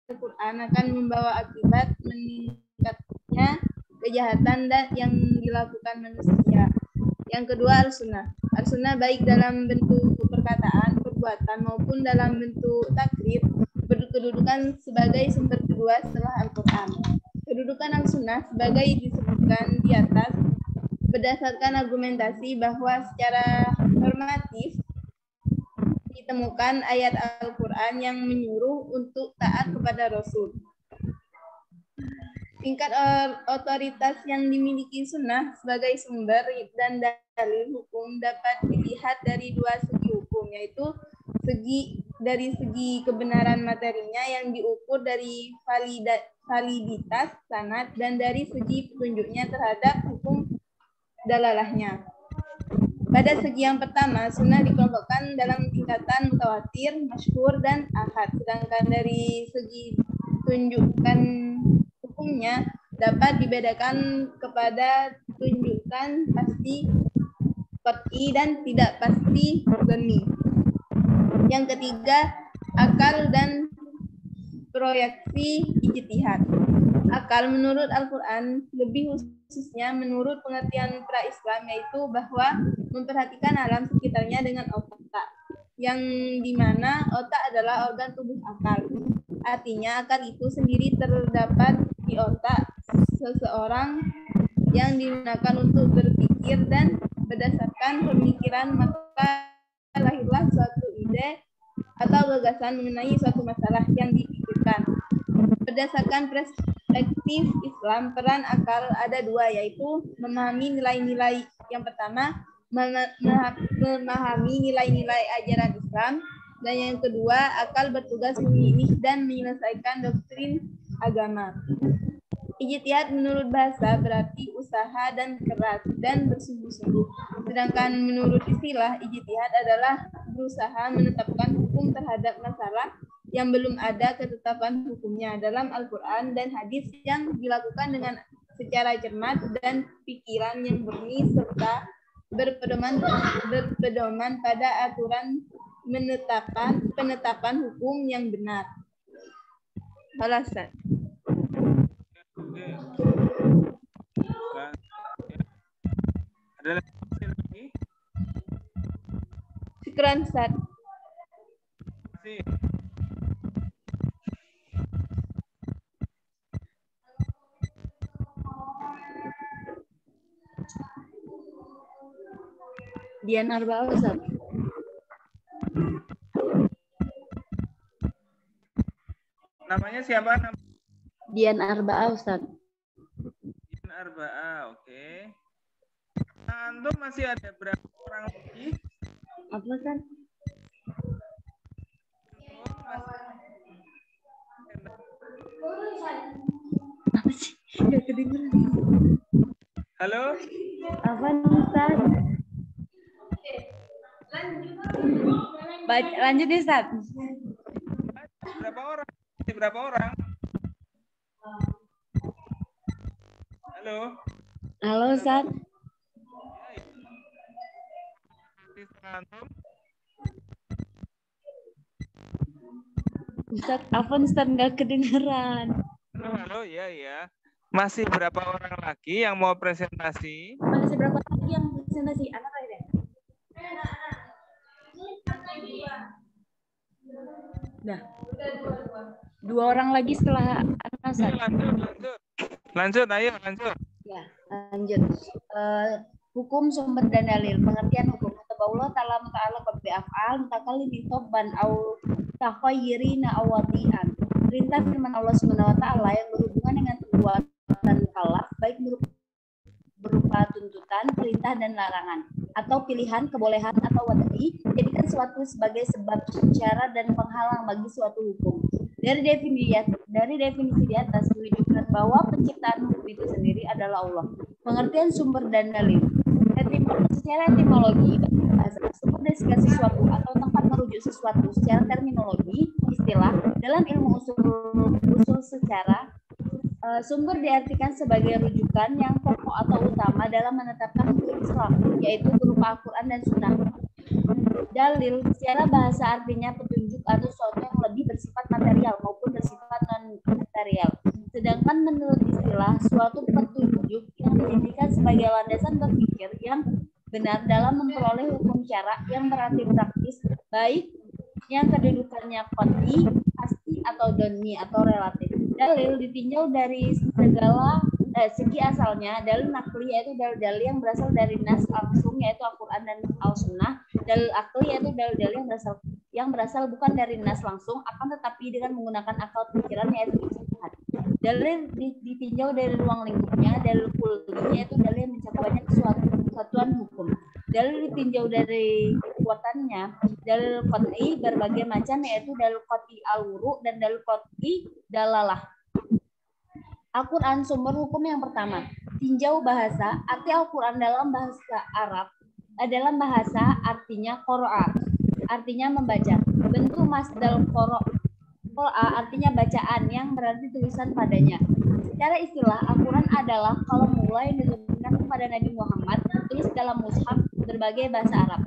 F: Al-Quran akan membawa akibat meningkatnya kejahatan dan yang dilakukan manusia. Yang kedua, Al-Sunnah. Al-Sunnah baik dalam bentuk perkataan, perbuatan maupun dalam bentuk takrib berkedudukan sebagai sumber kedua setelah Al-Quran. Kedudukan Al-Sunnah sebagai disebutkan di atas berdasarkan argumentasi bahwa secara normatif ditemukan ayat Al-Quran yang menyuruh untuk taat kepada Rasul. Tingkat otoritas yang dimiliki sunnah sebagai sumber dan dalil hukum dapat dilihat dari 2 segi hukum, yaitu dari segi kebenaran materinya yang diukur dari validitas sanad dan dari segi petunjuknya terhadap hukum dalalahnya. Pada segi yang pertama, sunnah dikelompokkan dalam tingkatan mutawatir, masyhur, dan ahad. Sedangkan dari segi tunjukkan hukumnya dapat dibedakan kepada tunjukkan pasti qat'i dan tidak pasti dhanni. Yang ketiga, akal dan proyeksi ijtihad. Akal menurut Al-Quran, lebih khususnya menurut pengertian pra-Islam, yaitu bahwa memperhatikan alam sekitarnya dengan otak, yang dimana otak adalah organ tubuh akal. Artinya akal itu sendiri terdapat di otak seseorang yang digunakan untuk berpikir, dan berdasarkan pemikiran maka lahirlah suatu ide atau gagasan mengenai suatu masalah yang dipikirkan. Berdasarkan perspektif Islam, peran akal ada 2, yaitu memahami nilai-nilai. Yang pertama, memahami nilai-nilai ajaran Islam, dan yang kedua, akal bertugas memilih dan menyelesaikan doktrin agama. Ijtihad menurut bahasa berarti usaha dan keras dan bersungguh-sungguh. Sedangkan menurut istilah, ijtihad adalah berusaha menetapkan hukum terhadap masalah yang belum ada ketetapan hukumnya dalam Al-Quran dan hadis, yang dilakukan dengan secara cermat dan pikiran yang murni serta berpedoman pada aturan penetapan hukum yang benar.
H: Halas, Ustaz.
B: Oke. Nah, ya. Ada lagi?
H: Syukran, Ustaz.
B: Terima kasih.
E: Dian Arba'ah, Ustaz.
B: Namanya siapa?
E: Dian Arba'ah, Ustaz.
B: Dian Arba'ah, oke. Nah, antum masih ada berapa orang lagi?
E: Apa, Ustaz? Apa sih? Nggak kedengeran.
B: Halo?
E: Apa, Ustaz? Lanjut, Ustaz.
B: Berapa orang? Berapa orang? Halo?
E: Halo, Ustaz.
B: Antum?
E: Ustaz, apa Ustaz nggak kedengeran?
B: Halo, ya. Masih berapa orang lagi yang mau presentasi?
E: Masih berapa lagi yang presentasi? Anak ada? Nah, 2 orang lagi setelah anak, Ustaz.
B: Lanjut.
E: Ya, lanjut. Hukum sumber dan dalil. Pengertian hukum. Allah Ta'ala bi'af'al mutakallim ban au takhayyirina awadian. Perintah firman Allah Subhanahu wa taala yang berhubungan dengan perbuatan kalaf baik berupa tuntutan, perintah dan larangan atau pilihan, kebolehan atau wadai, jadikan suatu sebagai sebab, cara dan penghalang bagi suatu hukum. Dari definisi di atas menunjukkan bahwa penciptaan hukum itu sendiri adalah Allah. Pengertian sumber dan dalil. Secara etimologi, sumber dari segala sesuatu atau tempat merujuk sesuatu secara terminologi, istilah dalam ilmu usul secara sumber diartikan sebagai rujukan yang pokok atau utama dalam menetapkan hukum Islam, yaitu berupa Al-Quran dan Sunnah. Dalil secara bahasa artinya petunjuk atau sesuatu yang lebih bersifat material maupun bersifat non-material. Sedangkan menurut istilah, suatu petunjuk yang dijadikan sebagai landasan berpikir yang benar dalam memperoleh hukum syara yang berarti praktis, baik yang kedudukannya qat'i, pasti atau doni atau relatif. Dalil ditinjau dari segala segi asalnya. Dalil nakli yaitu dalil-dalil yang berasal dari nas langsung yaitu Al-Quran dan Al-Sunnah. Dalil akli yaitu dalil-dalil yang berasal bukan dari nas langsung akan tetapi dengan menggunakan akal pikiran yaitu ijtihad. Dalil ditinjau dari ruang lingkupnya. Dalil kulli yaitu dalil yang mencakup banyak kesatuan hukum. Dalil ditinjau dari kekuatannya. Dalil qat'i berbagai macam yaitu dalil qat'i al-wuru dan dalil qat'i dalalah. Al-Quran sumber hukum yang pertama. Tinjau bahasa. Arti Al-Quran dalam bahasa Arab adalah bahasa artinya qira'a, artinya membaca. Bentuk masdar qira'a artinya bacaan yang berarti tulisan padanya. Secara istilah, Al-Quran adalah kalam mulai yang diturunkan kepada Nabi Muhammad tulis dalam mushaf berbagai bahasa Arab.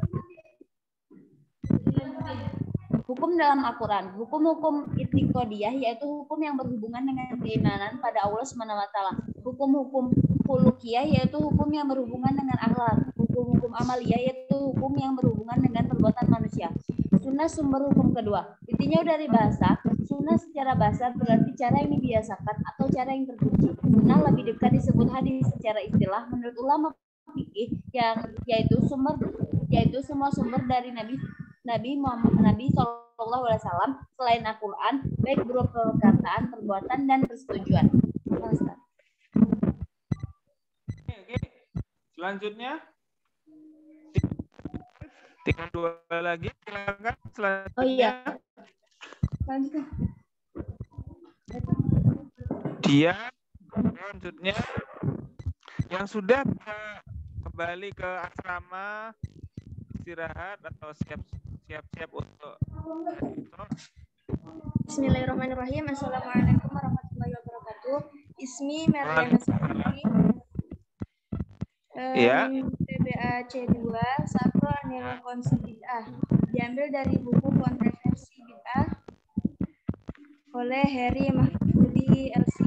E: Hukum dalam Al-Quran, hukum-hukum i'tiqadiyah yaitu hukum yang berhubungan dengan keimanan pada Allah SWT. Hukum-hukum khuluqiyah yaitu hukum yang berhubungan dengan akhlak. Hukum-hukum amaliyah yaitu hukum yang berhubungan dengan perbuatan manusia. Sunnah sumber hukum kedua. Ditinjau dari bahasa, sunnah secara bahasa berarti cara yang dibiasakan atau cara yang terpuji. Sunnah lebih dekat disebut hadis secara istilah menurut ulama fikih yaitu semua sumber dari Nabi Shallallahu Alaihi Wasallam selain Al-Quran, baik berupa perkataan, perbuatan, dan persetujuan.
B: Oke. Selanjutnya, tinggal 2 lagi. Silakan selanjutnya.
E: Oh iya.
B: Dia selanjutnya yang sudah bisa kembali ke asrama istirahat atau siap-siap untuk
D: Bismillahirrahmanirrahim. Assalamualaikum warahmatullahi wabarakatuh. Ismi Maryana Safri.
B: Ya.
D: PBA C2 Sakro Nilai Konsep Bid'ah. Diambil dari buku Kontroversi Bid'ah oleh Heri
E: LC.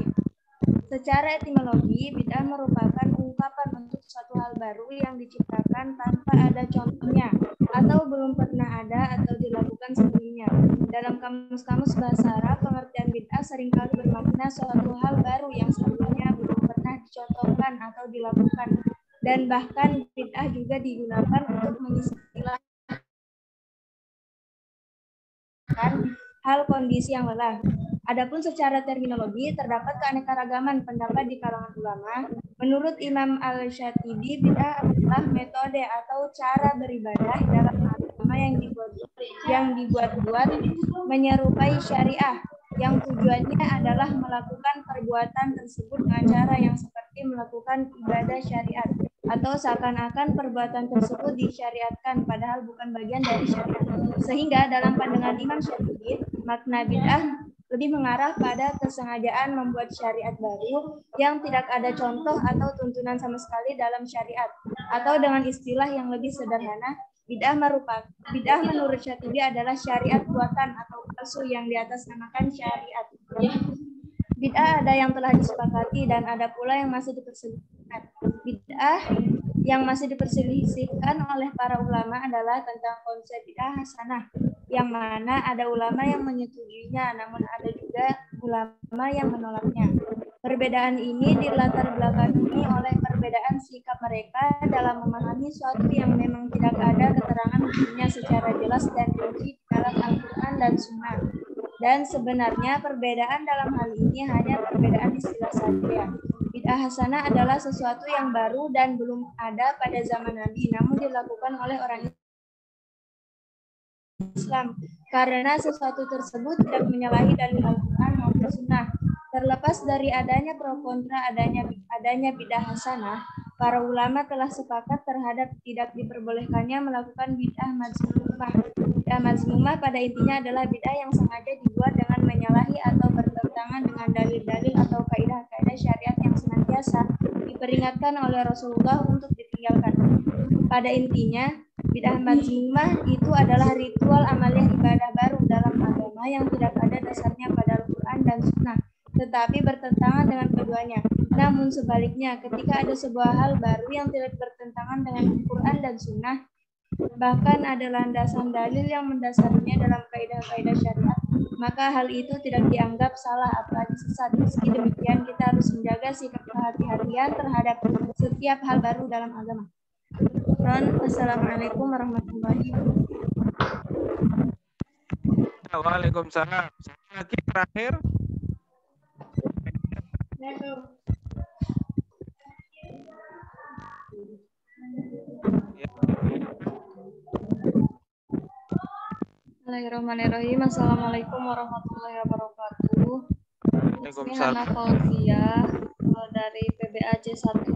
E: Secara etimologi, bid'ah merupakan ungkapan untuk suatu hal baru yang diciptakan tanpa ada contohnya atau belum pernah ada atau dilakukan sebelumnya. Dalam kamus-kamus bahasa Arab, pengertian bid'ah seringkali bermakna suatu hal baru yang sebelumnya belum pernah dicontohkan atau dilakukan. Dan bahkan bid'ah juga digunakan untuk mengistilahkan hal kondisi yang lelah. Adapun secara terminologi, terdapat keanekaragaman pendapat di kalangan ulama. Menurut Imam Al-Syatibi, bid'ah adalah metode atau cara beribadah dalam agama yang dibuat-buat menyerupai syariah, yang tujuannya adalah melakukan perbuatan tersebut dengan cara yang seperti melakukan ibadah syariat, atau seakan-akan perbuatan tersebut disyariatkan padahal bukan bagian dari syariat. Sehingga dalam pandangan Imam Syatibi, makna bid'ah lebih mengarah pada kesengajaan membuat syariat baru yang tidak ada contoh atau tuntunan sama sekali dalam syariat. Atau dengan istilah yang lebih sederhana, bid'ah menurut Syatibi adalah syariat buatan atau palsu yang diatasnamakan syariat. Bid'ah ada yang telah disepakati dan ada pula yang masih diperselisihkan. Bid'ah yang masih diperselisihkan oleh para ulama adalah tentang konsep bid'ah hasanah, yang mana ada ulama yang menyetujuinya, namun ada juga ulama yang menolaknya. Perbedaan ini dilatar belakangi oleh perbedaan sikap mereka dalam memahami suatu yang memang tidak ada keterangan hukumnya secara jelas dan rinci dalam Al-Quran dan Sunnah. Dan sebenarnya perbedaan dalam hal ini hanya perbedaan istilah saja. Bid'ah hasanah adalah sesuatu yang baru dan belum ada pada zaman Nabi, namun dilakukan oleh orang Islam, karena sesuatu tersebut tidak menyalahi dalil Al-Quran maupun Sunnah. Terlepas dari adanya pro kontra adanya bid'ah hasanah, para ulama telah sepakat terhadap tidak diperbolehkannya melakukan bid'ah mazmumah. Bid'ah mazmumah pada intinya adalah bid'ah yang sengaja dibuat dengan menyalahi atau bertentangan dengan dalil-dalil atau kaidah-kaidah syariat yang senantiasa diperingatkan oleh Rasulullah untuk ditinggalkan. Pada intinya, bid'ah mazmumah itu adalah ritual amaliah ibadah baru dalam agama yang tidak ada dasarnya pada Al-Quran dan Sunnah, tetapi bertentangan dengan keduanya. Namun sebaliknya, ketika ada sebuah hal baru yang tidak bertentangan dengan Al-Quran dan Sunnah, bahkan ada landasan dalil yang mendasarinya dalam kaidah-kaidah syariat, maka hal itu tidak dianggap salah apalagi sesat. Meski demikian, kita harus menjaga sikap kehati-hatian terhadap setiap hal baru dalam agama. Assalamualaikum warahmatullahi wabarakatuh.
B: Waalaikumsalam. Lagi terakhir.
E: Bismillahirrahmanirrahim. Assalamualaikum warahmatullahi wabarakatuh.
B: Waalaikumsalam.
E: Hana Fauzia dari PBAC 1.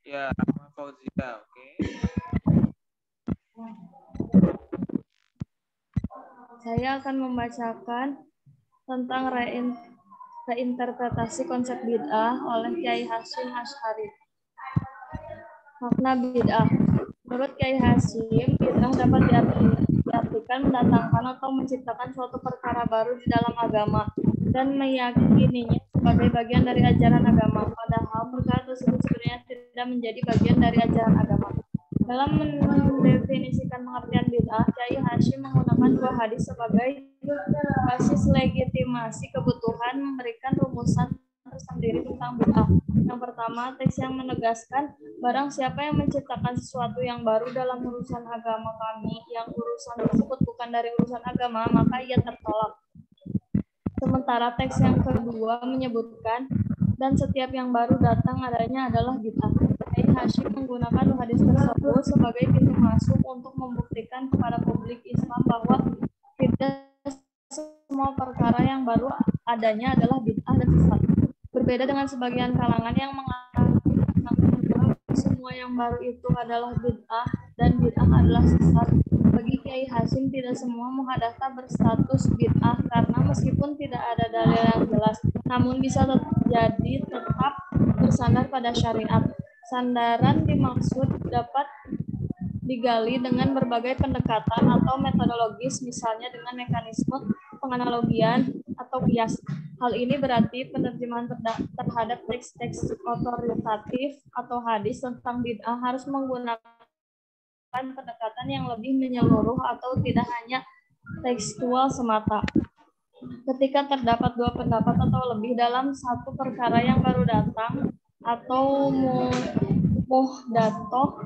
B: Ya, Rahma Fauzia, oke.
E: Saya akan membacakan tentang reinterpretasi konsep bid'ah oleh Kiai Hasyim Asy'ari. Makna bid'ah. Menurut Kiai Hasyim, bid'ah dapat diartikan mendatangkan atau menciptakan suatu perkara baru di dalam agama dan meyakininya sebagai bagian dari ajaran agama, padahal perkara tersebut sebenarnya tidak menjadi bagian dari ajaran agama. Dalam mendefinisikan pengertian bid'ah, Kiai Hasyim menggunakan dua hadis sebagai basis legitimasi kebutuhan memberikan rumusan tersendiri tentang bid'ah. Yang pertama, teks yang menegaskan barang siapa yang menciptakan sesuatu yang baru dalam urusan agama kami, yang urusan tersebut bukan dari urusan agama, maka ia tertolak. Sementara teks yang kedua menyebutkan dan setiap yang baru datang adanya adalah bid'ah. Kiai Hasyim menggunakan hadis tersebut sebagai pintu masuk untuk membuktikan kepada publik Islam bahwa tidak semua perkara yang baru adanya adalah bid'ah dan sesat. Berbeda dengan sebagian kalangan yang mengatakan semua yang baru itu adalah bid'ah dan bid'ah adalah sesat. Bagi Kiai Hasyim, tidak semua muhadatsah berstatus bid'ah karena meskipun tidak ada dalil yang jelas, namun bisa terjadi tetap bersandar pada syariat. Sandaran dimaksud dapat digali dengan berbagai pendekatan atau metodologis, misalnya dengan mekanisme penganalogian,
F: atau kias. Hal ini berarti penerjemahan terhadap teks-teks otoritatif atau hadis tentang bid'ah harus menggunakan pendekatan yang lebih menyeluruh atau tidak hanya tekstual semata. Ketika terdapat dua pendapat atau lebih dalam satu perkara yang baru datang atau muhdatoh,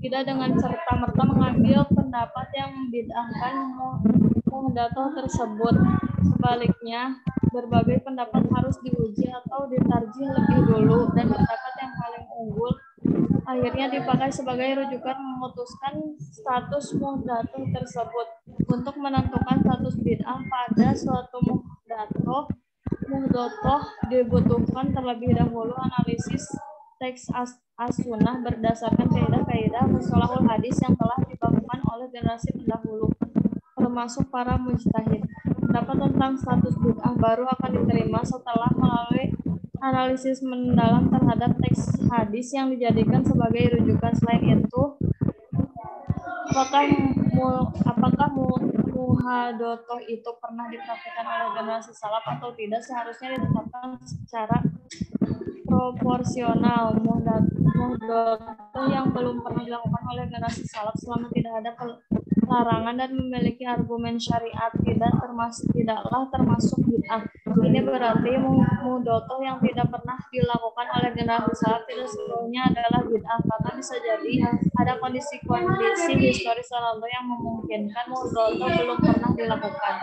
F: tidak dengan serta-merta mengambil pendapat yang membid'ahkan muhdatoh tersebut. Sebaliknya, berbagai pendapat harus diuji atau ditarjih lebih dulu, dan pendapat yang paling unggul akhirnya dipakai sebagai rujukan memutuskan status muhdatoh tersebut. Untuk menentukan status bid'ah pada suatu muhdatoh dibutuhkan terlebih dahulu analisis teks as-sunnah berdasarkan kaidah-kaidah mustalahul hadis yang telah dibakukan oleh generasi pendahulu, termasuk para mujtahid. Pendapat tentang status bid'ah baru akan diterima setelah melalui analisis mendalam terhadap teks hadis yang dijadikan sebagai rujukan. Selain itu, apakah muhadatoh itu pernah dipraktikkan oleh generasi salaf atau tidak, seharusnya ditetapkan secara proporsional. Muhadatoh yang belum pernah dilakukan oleh generasi salaf selama tidak ada larangan dan memiliki argumen syariat tidaklah termasuk bid'ah. Ini berarti muhadatoh yang tidak pernah dilakukan oleh generasi salaf tidak seluruhnya adalah bid'ah, karena bisa jadi ada kondisi-kondisi historis tertentu yang memungkinkan muhadatoh belum pernah dilakukan.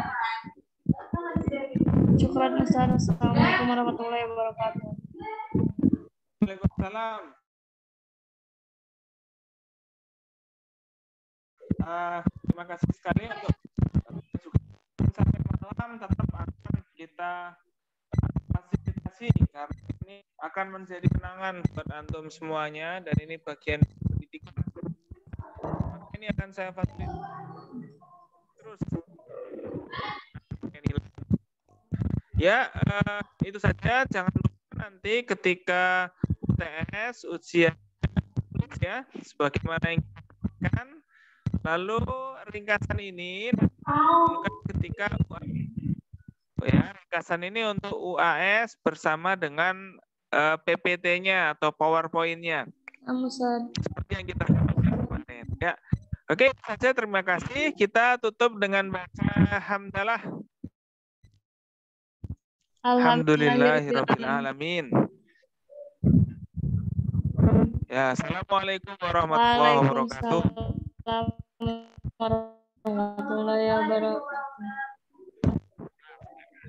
F: Syukran Ustaz. Assalamualaikum warahmatullahi wabarakatuh.
B: Waalaikumsalam. Terima kasih sekali untuk sampai malam tetap akan kita fasilitasi karena ini akan menjadi kenangan buat antum semuanya dan ini bagian pendidikan. Ini akan saya fasilitasi terus. Ya, itu saja. Jangan lupa nanti ketika UTS ujian ya sebagaimana yang kan. Lalu ringkasan ini ketika ringkasan ini untuk UAS bersama dengan PPT-nya atau PowerPoint-nya. Seperti yang kita kemarin. Ya. Oke, saja terima kasih. Kita tutup dengan baca hamdalah. Alhamdulillahirabbil alamin. Ya, assalamualaikum warahmatullahi wabarakatuh.
F: Warahmatullahi wabarakatuh.